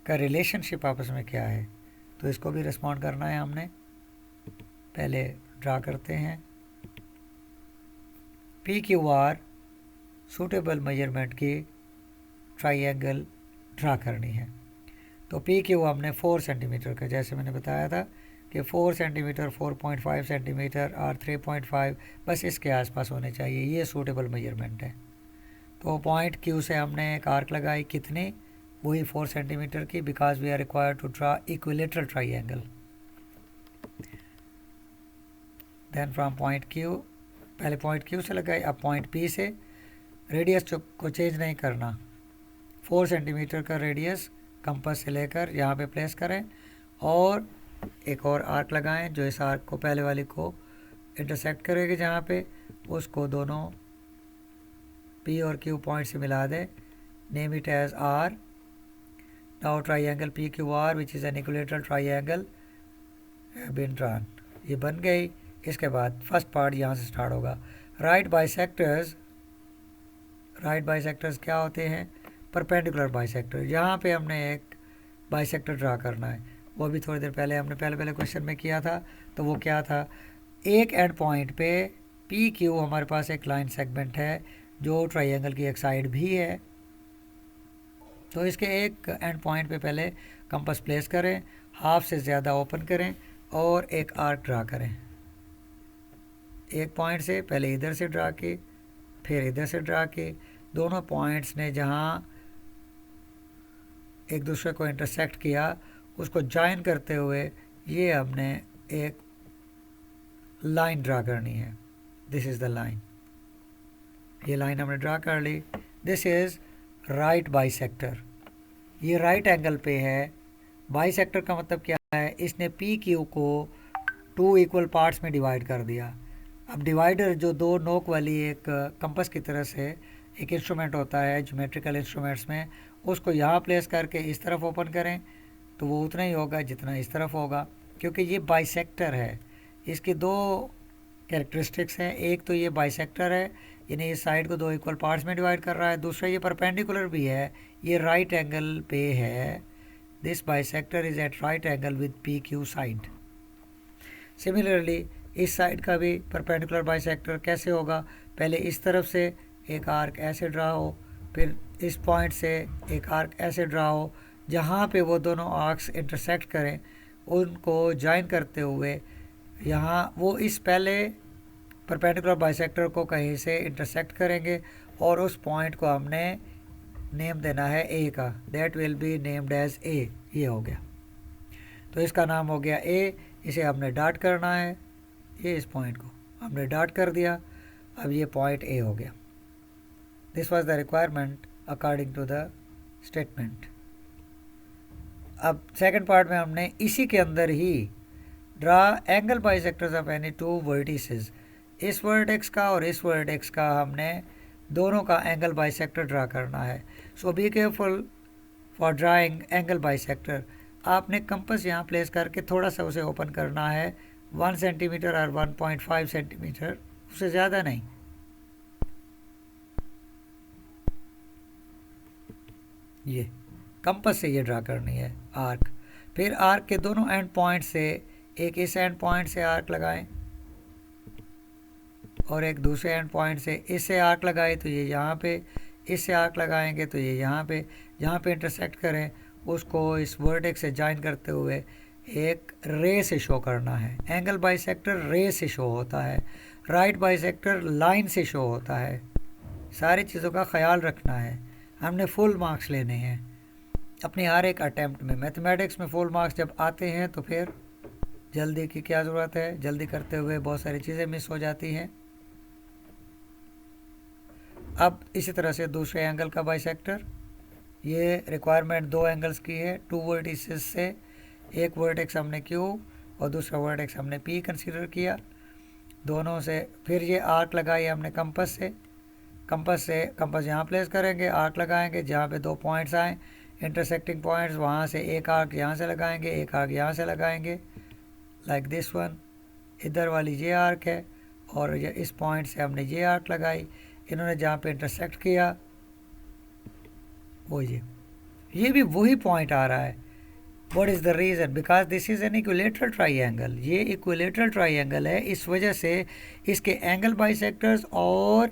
का रिलेशनशिप आपस में क्या है, तो इसको भी रिस्पॉन्ड करना है हमने। पहले ड्रा करते हैं। P Q are suitable measurement की ट्राइंगल ड्रा करनी है। तो पी क्यू हमने 4 सेंटीमीटर का, जैसे मैंने बताया था कि 4 सेंटीमीटर, 4.5 सेंटीमीटर और 3.5, बस इसके आसपास होने चाहिए, ये सूटेबल मेजरमेंट है। तो पॉइंट क्यू से हमने एक आर्क लगाई, कितनी, वही 4 सेंटीमीटर की, because we are required to draw equilateral triangle. Then from point Q, पहले पॉइंट क्यू से लगाई, अब पॉइंट पी से रेडियस को चेंज नहीं करना, 4 सेंटीमीटर का रेडियस कंपास से लेकर यहाँ पे प्लेस करें, और एक और आर्क लगाएं जो इस आर्क को, पहले वाली को इंटरसेक्ट करेगी, जहाँ पे उसको दोनों पी और क्यू पॉइंट से मिला दें। Name it as R. Now triangle P Q R which is an equilateral triangle have been drawn. ये बन गई। इसके बाद फर्स्ट पार्ट यहाँ से स्टार्ट होगा। राइट बाइसेक्टर्स क्या होते हैं, परपेंडिकुलर बाइसेक्टर। यहाँ पे हमने एक बाइसेक्टर ड्रा करना है, वो भी थोड़ी देर पहले हमने पहले क्वेश्चन में किया था। तो वो क्या था, एक एंड पॉइंट पे पी क्यू हमारे पास एक लाइन सेगमेंट है जो ट्राइंगल की एक साइड भी है। तो इसके एक एंड पॉइंट पे पहले कंपास प्लेस करें, हाफ से ज़्यादा ओपन करें और एक आर्क ड्रा करें। एक पॉइंट से पहले इधर से ड्रा की, फिर इधर से ड्रा की। दोनों पॉइंट्स ने जहाँ एक दूसरे को इंटरसेक्ट किया उसको जॉइन करते हुए ये हमने एक लाइन ड्रा करनी है। This is the line. ये लाइन हमने ड्रा कर ली। This is right bisector. ये राइट एंगल पे है। बाइसेक्टर का मतलब क्या है, इसने पी क्यू को 2 इक्वल पार्ट्स में डिवाइड कर दिया। अब डिवाइडर जो 2 नोक वाली एक कंपास की तरह से एक इंस्ट्रूमेंट होता है ज्योमेट्रिकल इंस्ट्रूमेंट्स में, उसको यहाँ प्लेस करके इस तरफ ओपन करें तो वो उतना ही होगा जितना इस तरफ होगा, क्योंकि ये बाइसेक्टर है। इसकी 2 कैरेक्टरिस्टिक्स हैं। एक तो ये बाइसेक्टर है, यानी इस साइड को 2 इक्वल पार्ट्स में डिवाइड कर रहा है। दूसरा ये परपेंडिकुलर भी है, ये राइट एंगल पे है। This bisector is at right angle with P Q side. Similarly इस साइड का भी परपेंडिकुलर बाइसेक्टर कैसे होगा, पहले इस तरफ से एक आर्क ऐसे ड्रा हो, फिर इस पॉइंट से एक आर्क ऐसे ड्रा हो, जहाँ पे वो दोनों आर्क्स इंटरसेक्ट करें उनको ज्वाइन करते हुए यहाँ वो इस पहले परपेंडिकुलर बाइसेक्टर को कहीं से इंटरसेक्ट करेंगे और उस पॉइंट को हमने नेम देना है ए का। That will be named as A. ये हो गया, तो इसका नाम हो गया ए। इसे हमने डॉट करना है, ये इस पॉइंट को हमने डॉट कर दिया। अब ये पॉइंट ए हो गया। This was the requirement according to the statement. अब सेकंड पार्ट में हमने इसी के अंदर ही draw angle bisectors of any two vertices, इस वर्टेक्स का और इस वर्टेक्स का हमने दोनों का एंगल बाइसेक्टर ड्रा करना है। So be careful for drawing angle bisector. आपने कंपास यहाँ प्लेस करके थोड़ा सा उसे ओपन करना है, 1 सेंटीमीटर और 1.5 सेंटीमीटर, उससे ज़्यादा नहीं। ये कंपास से ये ड्रा करनी है आर्क। फिर आर्क के दोनों एंड पॉइंट से, एक इस एंड पॉइंट से आर्क लगाएं और एक दूसरे एंड पॉइंट से इससे आर्क लगाए तो ये यहाँ पे, इससे आर्क लगाएंगे तो ये यहाँ पे, जहाँ पे इंटरसेक्ट करें उसको इस वर्टेक्स से जॉइन करते हुए एक रे से शो करना है। एंगल बाइसेक्टर रे से शो होता है, राइट बाइसेक्टर लाइन से शो होता है। सारी चीज़ों का ख्याल रखना है। हमने फुल मार्क्स लेने हैं अपनी हर एक अटैम्प्ट में। मैथमेटिक्स में फुल मार्क्स जब आते हैं तो फिर जल्दी की क्या ज़रूरत है, जल्दी करते हुए बहुत सारी चीज़ें मिस हो जाती हैं। अब इसी तरह से दूसरे एंगल का बाइसेक्टर, ये रिक्वायरमेंट दो एंगल्स की है, टू वर्टिसेस से, एक वर्टेक्स हमने क्यू और दूसरा वर्टेक्स हमने पी कंसीडर किया, दोनों से। फिर ये आर्क लगाई हमने कंपास से, कंपास यहाँ प्लेस करेंगे, आर्क लगाएंगे जहाँ पे दो पॉइंट्स आए इंटरसेक्टिंग पॉइंट्स, वहाँ से एक आर्क यहाँ से लगाएंगे, एक आर्क यहाँ से लगाएंगे, लाइक दिस वन। इधर वाली ये आर्क है और ये इस पॉइंट से हमने ये आर्क लगाई, इन्होंने जहाँ पे इंटरसेक्ट किया वो ये भी वही पॉइंट आ रहा है। What is the reason? Because this is an equilateral triangle. ये इक्विलेटरल ट्राइंगल है, इस वजह से इसके एंगल बाइसेक्टर्स और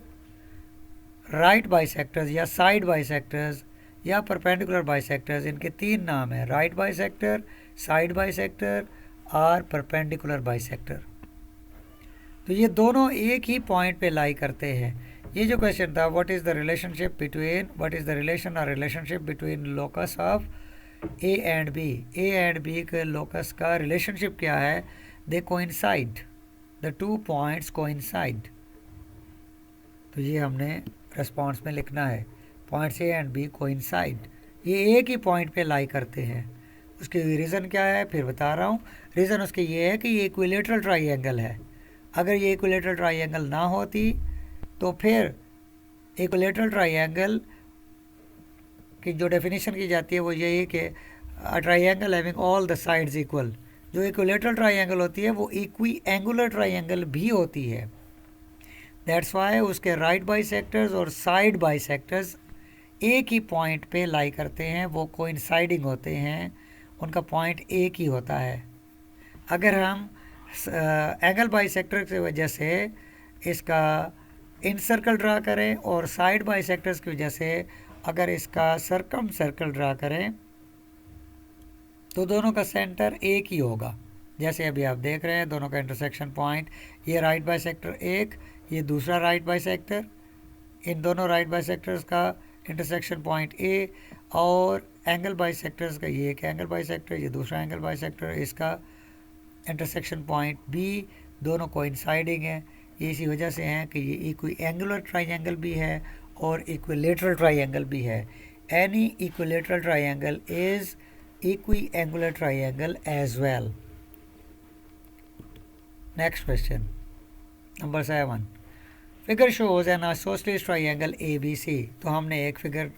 राइट बाइसेक्टर्स या साइड बाइसेक्टर्स या परपेंडिकुलर बाइसेक्टर्स, इनके तीन नाम हैं, राइट बाइसेक्टर, साइड बाइसेक्टर और परपेंडिकुलर बाइसेक्टर। तो ये दोनों एक ही पॉइंट पे लाई करते हैं। ये जो क्वेश्चन था, what is the relationship between locus of A and B, A and B के लोकस का रिलेशनशिप क्या है? They coincide, the two points coincide. तो ये हमने रिस्पॉन्स में लिखना है, points A and B coincide, ये एक ही पॉइंट पे लाई करते हैं। उसकी रीज़न क्या है फिर बता रहा हूँ। रीज़न उसकी ये है कि ये इक्विलेटरल ट्राइंगल है। अगर ये इक्विलेटरल ट्राइंगल ना होती तो फिर इक्विलेटरल ट्राइंगल की जो डेफिनेशन की जाती है वो यही कि triangle having all the sides equal. जो इक्विलेटरल ट्राइंगल होती है वो इक्वी एंगुलर ट्राइंगल भी होती है। दैट्स वाई उसके राइट बाइसेक्टर्स और साइड बाइसेक्टर्स एक ही पॉइंट पे लाई करते हैं, वो कोइंसाइडिंग होते हैं, उनका पॉइंट एक ही होता है। अगर हम एंगल बाइसेक्टर की वजह से इसका इन सर्कल ड्रा करें और साइड बाइसेक्टर्स की वजह से अगर इसका सर्कम सर्कल ड्रा करें तो दोनों का सेंटर एक ही होगा। जैसे अभी आप देख रहे हैं दोनों का इंटरसेक्शन पॉइंट, ये राइट बाइसेक्टर एक, ये दूसरा राइट बाइसेक्टर, इन दोनों राइट बाइसेक्टर्स का इंटरसेक्शन पॉइंट ए, और एंगल बाइसेक्टर्स का ये एक एंगल बाइसेक्टर, ये दूसरा एंगल बाइसेक्टर, इसका इंटरसेक्शन पॉइंट बी, दोनों कोइंसाइडिंग है। ये इसी वजह से हैं कि ये इक्वी एंगुलर ट्राइंगल भी है और इक्विलेटरल ट्राइंगल भी है। Any equilateral triangle is equiangular triangle as well. Next question number 7, figure shows an isosceles triangle A B C. तो हमने एक फिगर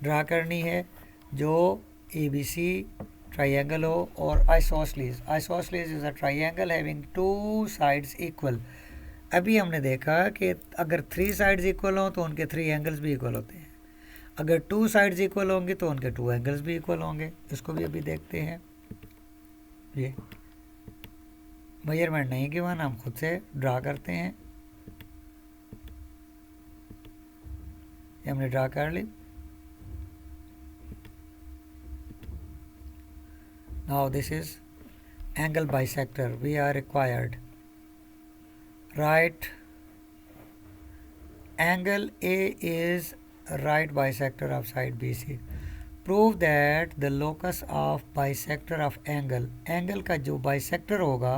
ड्रा करनी है जो ए बी सी ट्राइंगल हो और isosceles. Isosceles is a triangle having two sides equal. अभी हमने देखा कि अगर 3 साइड्स इक्वल हों तो उनके 3 एंगल्स भी इक्वल होते हैं, अगर 2 साइड्स इक्वल होंगे तो उनके 2 एंगल्स भी इक्वल होंगे। इसको भी अभी देखते हैं। ये मेजरमेंट नहीं गिवन, हम खुद से ड्रा करते हैं। ये हमने ड्रा कर ली। Now this is angle bisector we are required. Right angle A is right bisector of side BC. Prove that the locus of bisector of angle का जो bisector होगा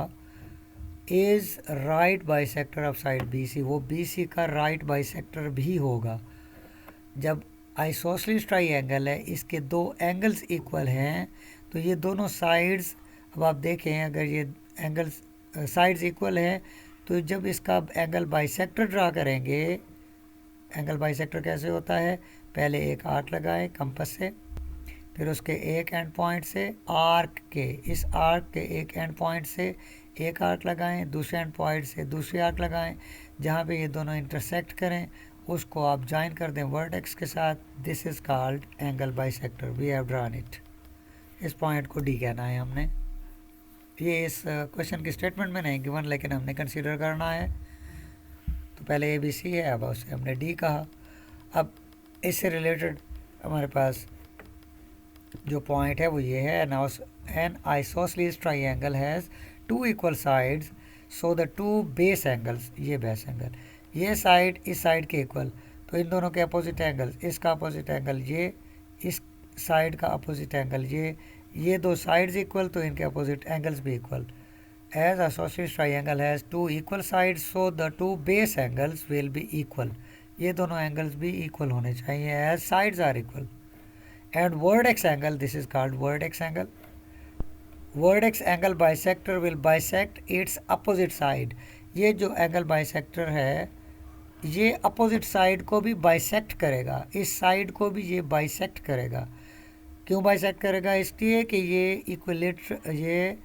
is right bisector of side BC, वो BC का right bisector भी होगा। जब isosceles triangle है, इसके दो एंगल्स इक्वल हैं, तो ये दोनों साइड्स, अब आप देखें अगर ये एंगल्स साइड्स इक्वल हैं, तो जब इसका एंगल बाइसेक्टर ड्रा करेंगे, एंगल बाइसेक्टर कैसे होता है, पहले एक आर्क लगाएं कंपास से, फिर उसके एक एंड पॉइंट से इस आर्क के एक एंड पॉइंट से एक आर्क लगाएं, दूसरे एंड पॉइंट से दूसरी आर्क लगाएं, जहाँ पे ये दोनों इंटरसेक्ट करें उसको आप ज्वाइन कर दें वर्टेक्स के साथ। This is called angle bisector, we have drawn it. इस पॉइंट को डी कहना है हमने। ये इस क्वेश्चन की स्टेटमेंट में नहीं गिवन, लेकिन हमने कंसीडर करना है। तो पहले ए बी सी है, अब उसे हमने डी कहा। अब इससे रिलेटेड हमारे पास जो पॉइंट है वो ये है, an isosceles triangle has two equal sides, so the two base angles, ये बेस एंगल, ये साइड इस साइड के इक्वल, तो इन दोनों के अपोजिट एंगल, इसका अपोजिट एंगल ये, इस साइड का अपोजिट एंगल ये दो साइड्स इक्वल, तो इनके अपोजिट एंगल्स भी equal. As isosceles triangle has two equal sides, so the two base angles will be equal, ये दोनों एंगल्स भी इक्वल होने चाहिए as sides are equal. And vertex angle, this is called vertex angle, vertex angle bisector will bisect its opposite side, ये जो angle bisector है ये opposite side को भी बाइसेक्ट करेगा, इस साइड को भी ये बाइसेक्ट करेगा। क्यों बाइसेक्ट करेगा, इसलिए कि ये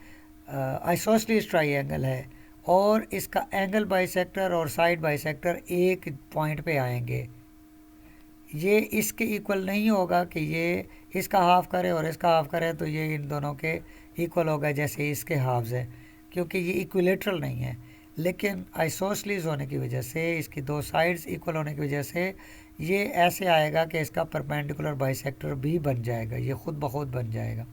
आइसोसेलेस ट्राइंगल है और इसका एंगल बाइसेक्टर और साइड बाइसेक्टर एक पॉइंट पे आएंगे। ये इसके इक्वल नहीं होगा कि ये इसका हाफ करे और इसका हाफ करे, तो ये इन दोनों के इक्वल होगा जैसे इसके हाफ्स है, क्योंकि ये इक्विलेटरल नहीं है। लेकिन आइसोसेलेस होने की वजह से, इसकी दो साइड्स इक्वल होने की वजह से ये ऐसे आएगा कि इसका परपेंडिकुलर बाइसेक्टर भी बन जाएगा, ये खुद ब खुद बन जाएगा।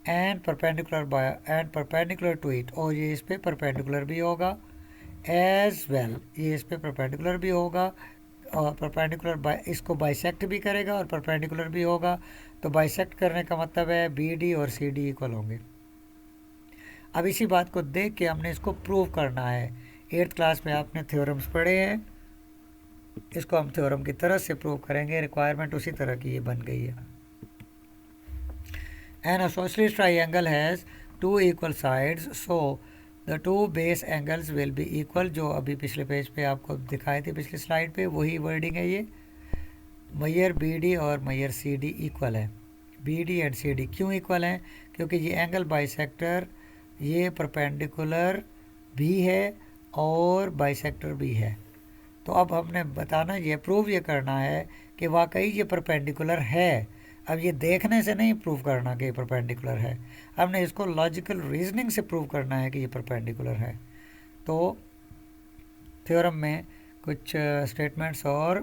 एंड परपेंडिकुलर टू इट, और ये इस पर परपेंडिकुलर भी होगा एज वेल, ये इस पर परपेंडिकुलर भी होगा और परपेंडिकुलर इसको बाइसेक्ट भी करेगा और परपेंडिकुलर भी होगा। तो बाइसेक्ट करने का मतलब है बी डी और सी डी इक्वल होंगे। अब इसी बात को देख के हमने इसको प्रूव करना है। 8th क्लास में आपने थ्योरम्स पढ़े हैं, इसको हम थ्योरम की तरह से प्रूव करेंगे, रिक्वायरमेंट उसी तरह की ये बन गई है। An isosceles triangle has two equal sides, so the two base angles will be equal, जो अभी पिछले पेज पे आपको दिखाए थे, पिछली स्लाइड पे वही वर्डिंग है। ये मैयर बी डी और मैयर सी डी इक्वल है। B D and C D क्यों इक्वल हैं, क्योंकि ये एंगल बाइसेक्टर ये परपेंडिकुलर भी है और बाइसेक्टर भी है। तो अब हमने बताना, ये प्रूव ये करना है कि वाकई ये परपेंडिकुलर है। अब ये देखने से नहीं प्रूव करना कि ये परपेंडिकुलर है, हमने इसको लॉजिकल रीजनिंग से प्रूव करना है कि ये परपेंडिकुलर है। तो थ्योरम में कुछ स्टेटमेंट्स और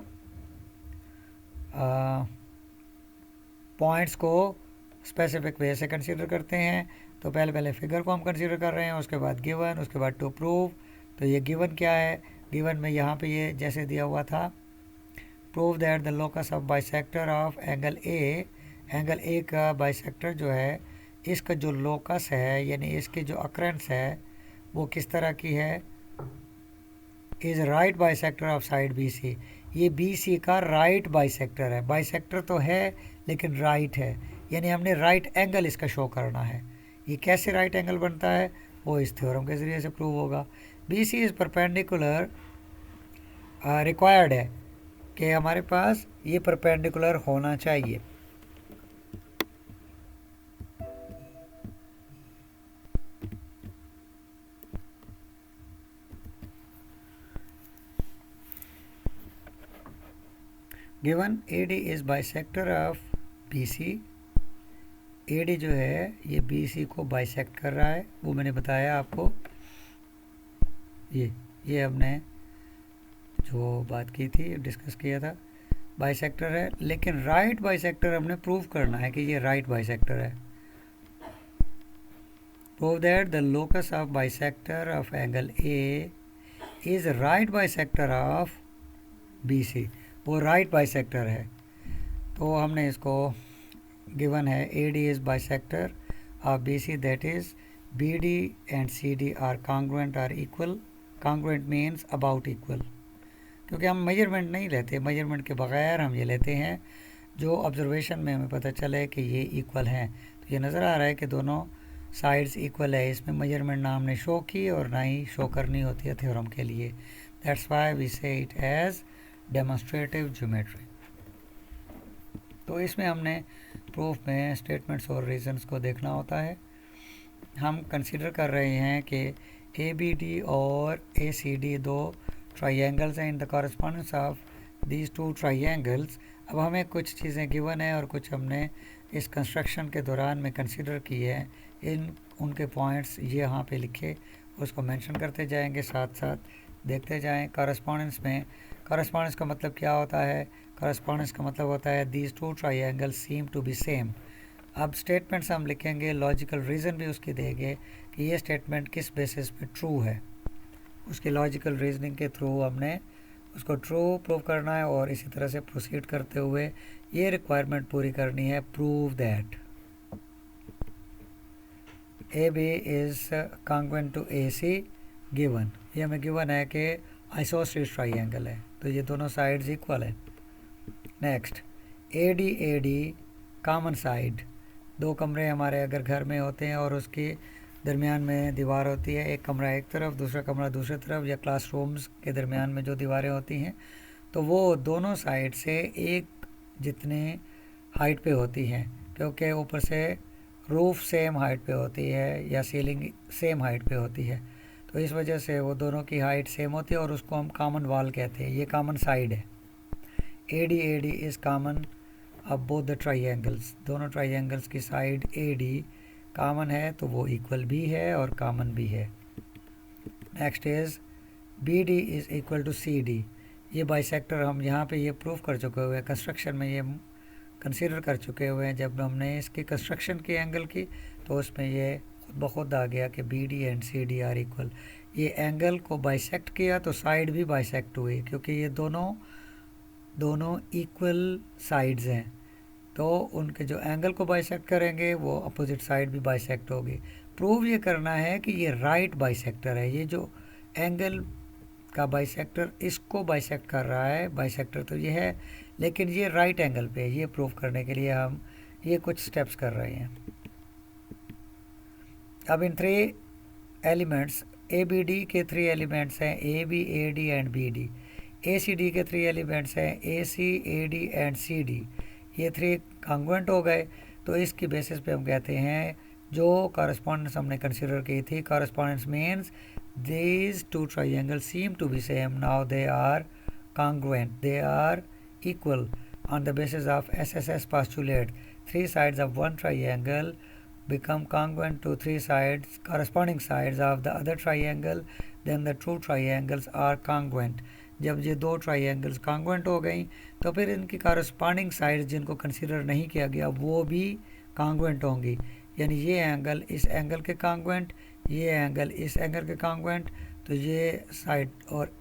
पॉइंट्स को स्पेसिफिक वे से कंसीडर करते हैं। तो पहले फिगर को हम कंसीडर कर रहे हैं, उसके बाद गिवन, उसके बाद टू प्रूव। तो ये गिवन क्या है, गिवन में यहाँ पे ये जैसे दिया हुआ था, prove that the locus of bisector of angle A का बाइसेक्टर जो है, इसका जो लोकस है यानी इसकी जो अक्रेंस है वो किस तरह की है, is right bisector of side B C, ये बी सी का राइट बाइसेक्टर है। बाइसेक्टर तो है लेकिन राइट है, यानी हमने राइट एंगल इसका शो करना है। ये कैसे राइट एंगल बनता है वो इस थ्योरम के ज़रिए से प्रूव होगा। B C is perpendicular, required है कि हमारे पास ये परपेंडिकुलर होना चाहिए। Given AD is bisector of BC, AD जो है ये BC को बाइसेक्ट कर रहा है, वो मैंने बताया आपको। ये हमने जो बात की थी, डिस्कस किया था, बाइसेक्टर है, लेकिन राइट बाइसेक्टर हमने प्रूव करना है कि ये राइट बाइसेक्टर है। Prove that the locus of bisector of angle A is right bisector of BC, वो राइट बाइसेक्टर है। तो हमने इसको गिवन है AD is bisector of BC, that is BD and CD are congruent are equal. Congruent means about equal, क्योंकि हम measurement नहीं लेते, मेजरमेंट के बगैर हम ये लेते हैं जो ऑब्जर्वेशन में हमें पता चले कि ये इक्वल हैं। तो ये नज़र आ रहा है कि दोनों साइड्स इक्वल है, इसमें मेजरमेंट ना हमने शो की और ना ही शो करनी होती है थ्योरम के लिए। दैट्स व्हाई वी से इट एज डेमोन्स्ट्रेटिव ज्योमेट्री। तो इसमें हमने प्रूफ में स्टेटमेंट्स और रीजंस को देखना होता है। हम कंसीडर कर रहे हैं कि ए बी डी और ए सी डी दो ट्राइंगल्स हैं in the correspondence of these two triangles. अब हमें कुछ चीज़ें गिवन है और कुछ हमने इस कंस्ट्रक्शन के दौरान में कंसीडर किए हैं। उनके पॉइंट्स ये यहाँ पे लिखे, उसको मेंशन करते जाएंगे, साथ साथ देखते जाएं। कॉरस्पॉन्डेंस में कॉरस्पॉन्डेंस का मतलब क्या होता है? कॉरस्पॉन्डेंस का मतलब होता है these two triangles seem to be same. अब स्टेटमेंट्स हम लिखेंगे, लॉजिकल रीज़न भी उसकी देंगे कि ये स्टेटमेंट किस बेसिस पे ट्रू है। उसके लॉजिकल रीजनिंग के थ्रू हमने उसको ट्रू प्रूव करना है और इसी तरह से प्रोसीड करते हुए ये रिक्वायरमेंट पूरी करनी है, prove that A B is congruent to A C given. ये हमें गिवन है कि आइसोसेलेस ट्राइंगल है, तो ये दोनों साइड्स इक्वल है। Next, A D common side. दो कमरे हमारे अगर घर में होते हैं और उसके दरमियान में दीवार होती है, एक कमरा एक तरफ दूसरा कमरा दूसरी तरफ, या क्लासरूम्स के दरमियान में जो दीवारें होती हैं, तो वो दोनों साइड से एक जितने हाइट पे होती हैं, क्योंकि ऊपर से रूफ सेम हाइट पे होती है या सीलिंग सेम हाइट पे होती है, तो इस वजह से वो दोनों की हाइट सेम होती है और उसको हम कॉमन वॉल कहते हैं। ये कॉमन साइड है। ए डी इज़ कॉमन अब बोथ द ट्राइंगल्स, दोनों ट्राइंगल्स की साइड ए डी कॉमन है, तो वो इक्वल भी है और कॉमन भी है। Next is B D is equal to C D. ये बाइसेक्टर हम यहाँ पे ये प्रूफ कर चुके हुए हैं, कंस्ट्रक्शन में ये कंसीडर कर चुके हुए हैं। जब हमने इसकी कंस्ट्रक्शन की एंगल की तो उसमें ये खुद ब खुद आ गया कि B D and C D are equal. ये एंगल को बाइसेक्ट किया तो साइड भी बाइसेक्ट हुई, क्योंकि ये दोनों इक्वल साइड्स हैं, तो उनके जो एंगल को बाइसेक्ट करेंगे वो अपोजिट साइड भी बाइसेक्ट होगी। प्रूव ये करना है कि ये राइट बाइसेक्टर है। ये जो एंगल का बाइसेक्टर इसको बाइसेक्ट कर रहा है, बाइसेक्टर तो ये है, लेकिन ये राइट एंगल पे है। ये प्रूव करने के लिए हम ये कुछ स्टेप्स कर रहे हैं। अब इन three elements, A B D के थ्री एलिमेंट्स हैं, A B A D and B D. A C D के थ्री एलिमेंट्स हैं, A C A D and C D. ये थ्री कॉन्ग्रुएंट हो गए, तो इसकी बेसिस पे हम कहते हैं जो कॉरस्पॉन्डेंस हमने कंसीडर की थी, correspondence means these two triangle seem to be same, now they are congruent, they are equal on the basis of SSS postulate. Three sides of one triangle become congruent to three sides, corresponding sides of the other triangle, then the two triangles are congruent. जब ये दो triangles congruent हो गई तो फिर इनकी corresponding sides जिनको consider नहीं किया गया वो भी कॉन्ग्रुएंट होंगी। यानी ये एंगल इस एंगल के कॉन्ग्रुएंट, ये एंगल इस एंगल के कॉन्ग्रुएंट, तो ये साइड और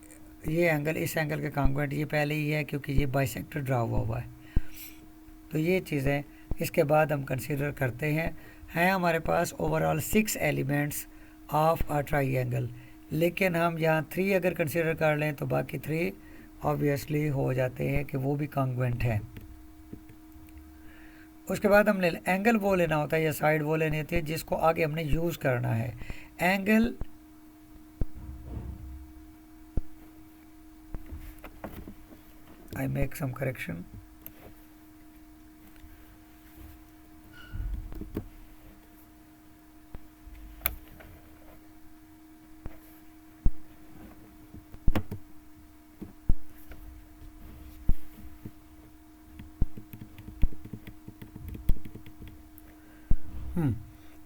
ये एंगल इस एंगल के कॉन्ग्रुएंट ये पहले ही है क्योंकि ये बाइसेक्टर ड्रा हुआ है। तो ये चीज़ें इसके बाद हम कंसीडर करते हैं हमारे पास overall 6 elements of a triangle, लेकिन हम यहाँ 3 अगर कंसीडर कर लें तो बाकी 3 ऑब्वियसली हो जाते हैं कि वो भी कॉन्ग्रुएंट हैं। उसके बाद हमने एंगल वो लेना होता है या साइड वो लेनी होती है जिसको आगे हमने यूज़ करना है। Angle I make some correction.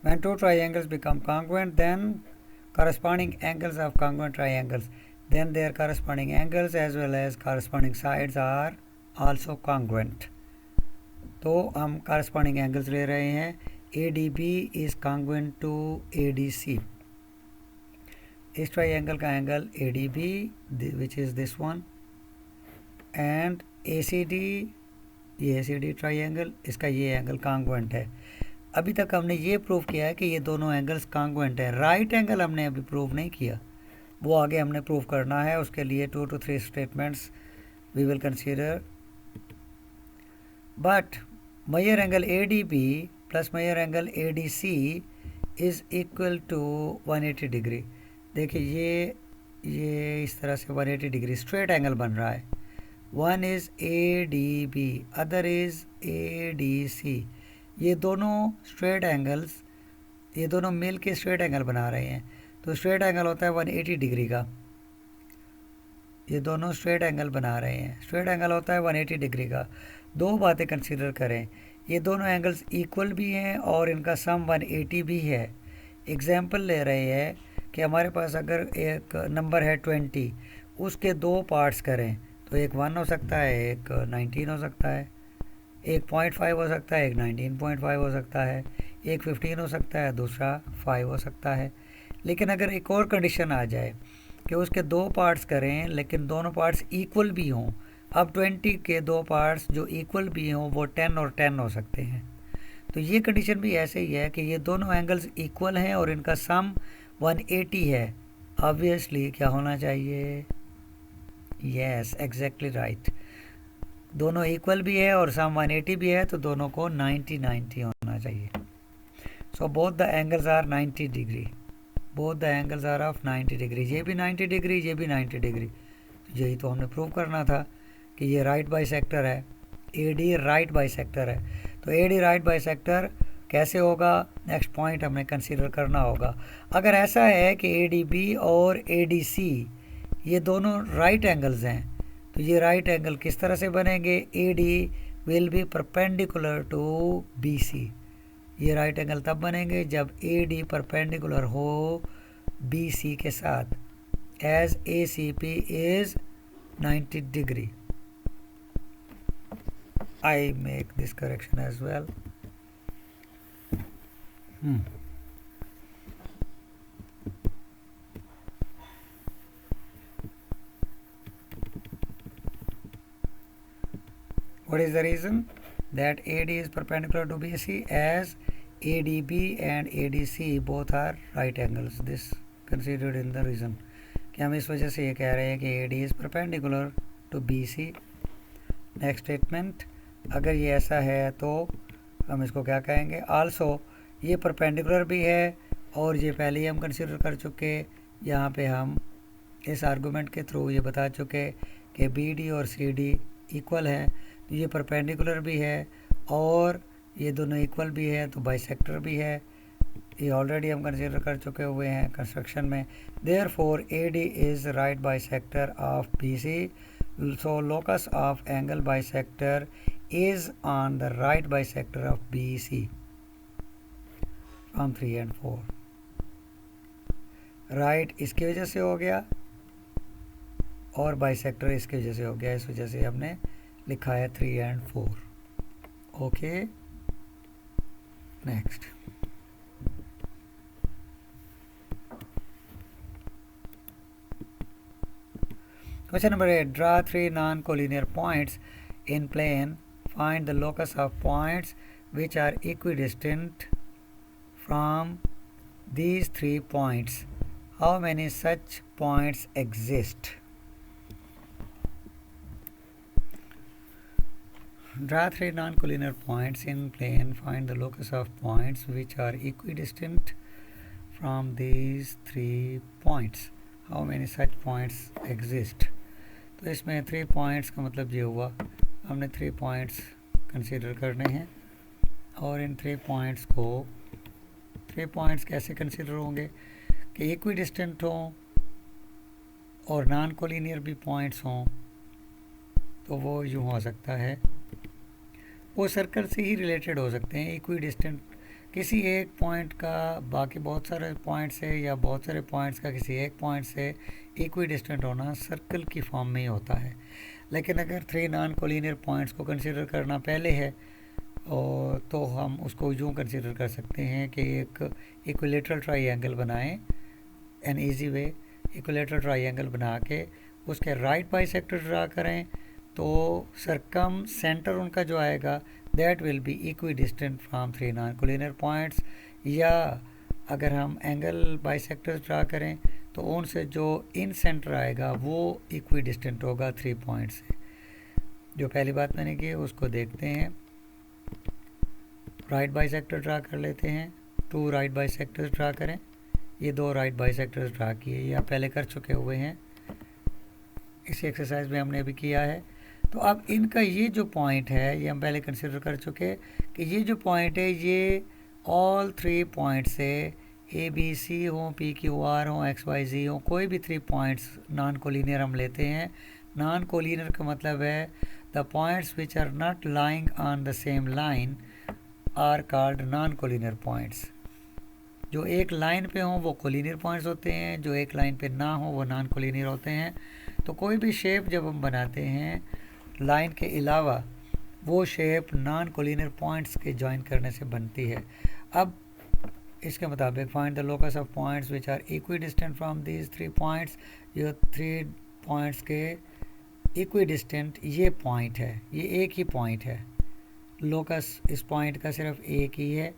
When two triangles become congruent, then corresponding angles of congruent triangles, then their corresponding angles as well as corresponding sides are also congruent. तो हम corresponding angles ले रहे हैं। ADB is congruent to ADC. इस triangle का angle ADB which is this one and ACD, ये ACD triangle इसका ये angle congruent है। अभी तक हमने ये प्रूव किया है कि ये दोनों एंगल्स कॉन्ग्रुएंट है। राइट एंगल हमने अभी प्रूव नहीं किया, वो आगे हमने प्रूव करना है। उसके लिए 2 to 3 statements we will consider. But measure angle ADB plus measure angle ADC is equal to 180 degree. देखिए ये इस तरह से 180 डिग्री स्ट्रेट एंगल बन रहा है। One is ADB, other is ADC। ये दोनों स्ट्रेट एंगल्स, ये दोनों मिल के स्ट्रेट एंगल बना रहे हैं। तो स्ट्रेट एंगल होता है 180 डिग्री का। ये दोनों स्ट्रेट एंगल बना रहे हैं, स्ट्रेट एंगल होता है 180 डिग्री का। दो बातें कंसीडर करें, ये दोनों एंगल्स इक्वल भी हैं और इनका सम 180 भी है। एग्जाम्पल ले रहे हैं कि हमारे पास अगर एक नंबर है 20, उसके दो पार्ट्स करें तो एक 1 हो सकता है, एक 19 हो सकता है, एक 0.5 हो सकता है, एक 19.5 हो सकता है, एक 15 हो सकता है, दूसरा 5 हो सकता है। लेकिन अगर एक और कंडीशन आ जाए कि उसके दो पार्ट्स करें लेकिन दोनों पार्ट्स इक्वल भी हों, अब 20 के दो पार्ट्स जो इक्वल भी हों वो 10 और 10 हो सकते हैं। तो ये कंडीशन भी ऐसे ही है कि ये दोनों एंगल्स इक्वल हैं और इनका सम 180 है। ऑब्वियसली क्या होना चाहिए? Yes, exactly right. दोनों इक्वल भी है और सम 180 भी है, तो दोनों को 90 होना चाहिए। So both the angles are 90 degree, both the angles are of 90 degree. ये भी 90 डिग्री, ये भी 90 डिग्री। यही तो हमने प्रूव करना था कि ये राइट बाइसेक्टर है, AD राइट बाइसेक्टर है। तो AD राइट बाइसेक्टर कैसे होगा, नेक्स्ट पॉइंट हमें कंसीडर करना होगा। अगर ऐसा है कि ADB और ADC ये दोनों राइट एंगल्स हैं, तो ये राइट एंगल किस तरह से बनेंगे? AD will be perpendicular to BC। ये राइट एंगल तब बनेंगे जब AD परपेंडिकुलर हो BC के साथ, as ACP is 90 degree. I make this correction as well. What is the reason that AD is perpendicular to BC? As ADB and ADC both are right angles. This considered in the reason कि हम इस वजह से ये कह रहे हैं कि AD is perpendicular to BC। Next statement, अगर ये ऐसा है तो हम इसको क्या कहेंगे? आल्सो ये परपेंडिकुलर भी है और ये पहले ही हम कंसीडर कर चुके। यहाँ पे हम इस आर्गूमेंट के थ्रू ये बता चुके कि BD और CD इक्वल है, तो ये परपेंडिकुलर भी है और ये दोनों इक्वल भी है, तो बाइसेक्टर भी है। ये ऑलरेडी हम कंसीडर कर चुके हुए हैं कंस्ट्रक्शन में। Therefore AD is right bisector of BC, so locus of angle bisector is on the right bisector of BC from 3 and 4। Right इसकी वजह से हो गया और बाइसेक्टर इसकी वजह से हो गया, इस वजह से हमने लिखा है 3 and 4। Okay, next. Question number 8. Draw 3 non-collinear points in plane. Find the locus of points which are equidistant from these 3 points. How many such points exist? Draw 3 non-collinear points in plane. Find the locus of points which are equidistant from these 3 points. How many such points exist? तो इसमें 3 points का मतलब ये हुआ, हमने 3 points consider करने हैं और इन 3 पॉइंट्स को, 3 पॉइंट्स कैसे कंसीडर होंगे कि इक्विडिस्टेंट हों और नॉन कोलिनियर भी पॉइंट्स हों। तो वो यूँ हो सकता है, वो सर्कल से ही रिलेटेड हो सकते हैं। इक्विडिस्टेंट किसी एक पॉइंट का बाकी बहुत सारे पॉइंट से, या बहुत सारे पॉइंट्स का किसी एक पॉइंट से इक्विडिस्टेंट होना सर्कल की फॉर्म में ही होता है। लेकिन अगर 3 नॉन कोलिनियर पॉइंट्स को कंसीडर करना पहले है और तो हम उसको यूँ कंसीडर कर सकते हैं कि एक इक्विलेटरल ट्राइएंगल बनाएं। An easy way, equilateral triangle बना के उसके राइट बाइसेक्टर ड्रा करें, तो सरकम सेंटर उनका जो आएगा that will B equidistant from 3 non collinear points. या अगर हम एंगल बाइसेक्टर्स ड्रा करें तो उनसे जो इन सेंटर आएगा वो इक्वी डिस्टेंट होगा 3 पॉइंट से। जो पहली बात मैंने की उसको देखते हैं। राइट बाइसेक्टर ड्रा कर लेते हैं। 2 राइट बाइसेक्टर्स ड्रा करें। ये 2 राइट बाइसेक्टर्स ड्रा किए, ये आप पहले कर चुके हुए हैं, इस एक्सरसाइज में हमने अभी किया है। तो अब इनका ये जो पॉइंट है ये हम पहले कंसिडर कर चुके कि ये जो पॉइंट है ये ऑल 3 पॉइंट से ए बी सी हो, पी क्यू आर हो, एक्स वाई जी हो, कोई भी 3 पॉइंट्स नॉन कोलिनियर हम लेते हैं। नॉन कोलिनियर का मतलब है the points which are not lying on the same line are called non collinear points. जो एक लाइन पे हों वो कोलिनियर पॉइंट्स होते हैं, जो एक लाइन पे ना हो वो नॉन कोलिनियर होते हैं। तो कोई भी शेप जब हम बनाते हैं लाइन के अलावा वो शेप नॉन कोलिनियर पॉइंट्स के ज्वाइन करने से बनती है। अब इसके मुताबिक find the locus of points which are equidistant from these 3 points. ये 3 पॉइंट्स के इक्वी डिस्टेंट ये पॉइंट है, ये एक ही पॉइंट है। लोकस इस पॉइंट का सिर्फ एक ही है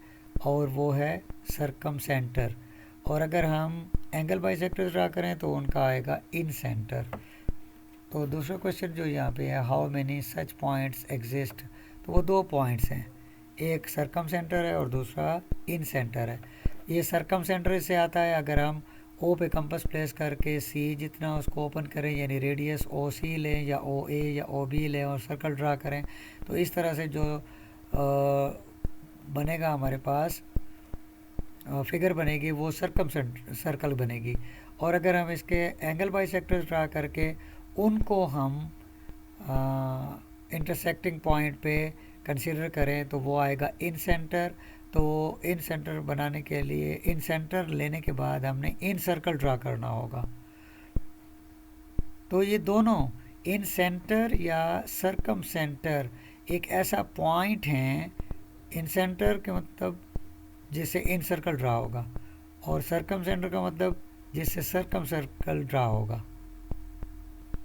और वो है सरकम सेंटर। और अगर हम एंगल बाइसेक्टर ड्रा करें तो उनका आएगा इन सेंटर। तो दूसरा क्वेश्चन जो यहाँ पे है, how many such points exist, तो वो 2 पॉइंट्स हैं, एक सरकम सेंटर है और दूसरा इन सेंटर है। ये सरकम सेंटर से आता है अगर हम ओ पे कंपास प्लेस करके सी जितना उसको ओपन करें, यानी रेडियस ओ सी लें या ओ ए या ओ बी लें और सर्कल ड्रा करें, तो इस तरह से जो बनेगा हमारे पास फिगर बनेगी वो सरकम सर्कल बनेगी। और अगर हम इसके एंगल बाइसेक्टर्स ड्रा करके उनको हम इंटरसेक्टिंग पॉइंट पे कंसीडर करें तो वो आएगा इन सेंटर। तो इन सेंटर बनाने के लिए इन सेंटर लेने के बाद हमने इन सर्कल ड्रा करना होगा। तो ये दोनों इन सेंटर या सरकम सेंटर एक ऐसा पॉइंट हैं, इन सेंटर के मतलब जिससे इन सर्कल ड्रा होगा और सरकम सेंटर का मतलब जिससे सरकम सर्कल ड्रा होगा।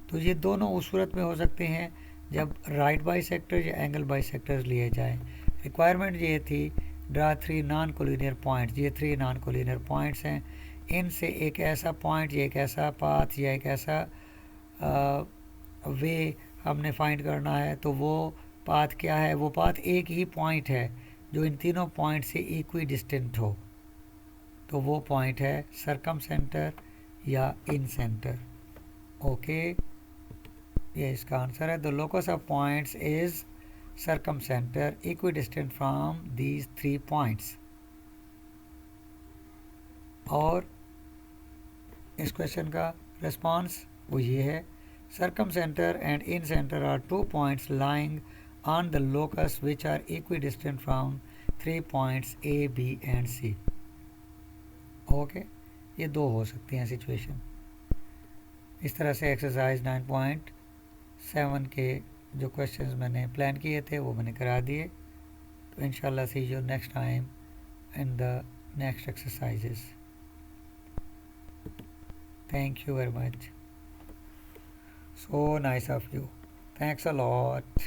तो ये दोनों उस सूरत में हो सकते हैं जब राइट बाइसेक्टर या एंगल बाइसेक्टर्स लिए जाएं। रिक्वायरमेंट ये थी ड्रा 3 नॉन कोलिनियर पॉइंट्स। ये 3 नॉन कोलिनियर पॉइंट्स हैं, इनसे एक ऐसा पॉइंट या एक ऐसा पाथ या एक ऐसा वे हमने फाइंड करना है। तो वो पाथ क्या है, वो पाथ एक ही पॉइंट है जो इन तीनों पॉइंट से इक्वी डिस्टेंट हो। तो वो पॉइंट है सरकम सेंटर या इन सेंटर। ओके, ये इसका आंसर है। The locus of points is circumcentre equidistant from these 3 points. और इस क्वेश्चन का रिस्पॉन्स वो ये है, circumcentre and incentre are 2 points lying on the locus which are equidistant from 3 points A B and C. Okay, ये 2 हो सकती हैं सिचुएशन। इस तरह से एक्सरसाइज 9.7 के जो क्वेश्चंस मैंने प्लान किए थे वो मैंने करा दिए। तो इंशाल्लाह see you next time in the next exercises. Thank you very much, so nice of you, thanks a lot.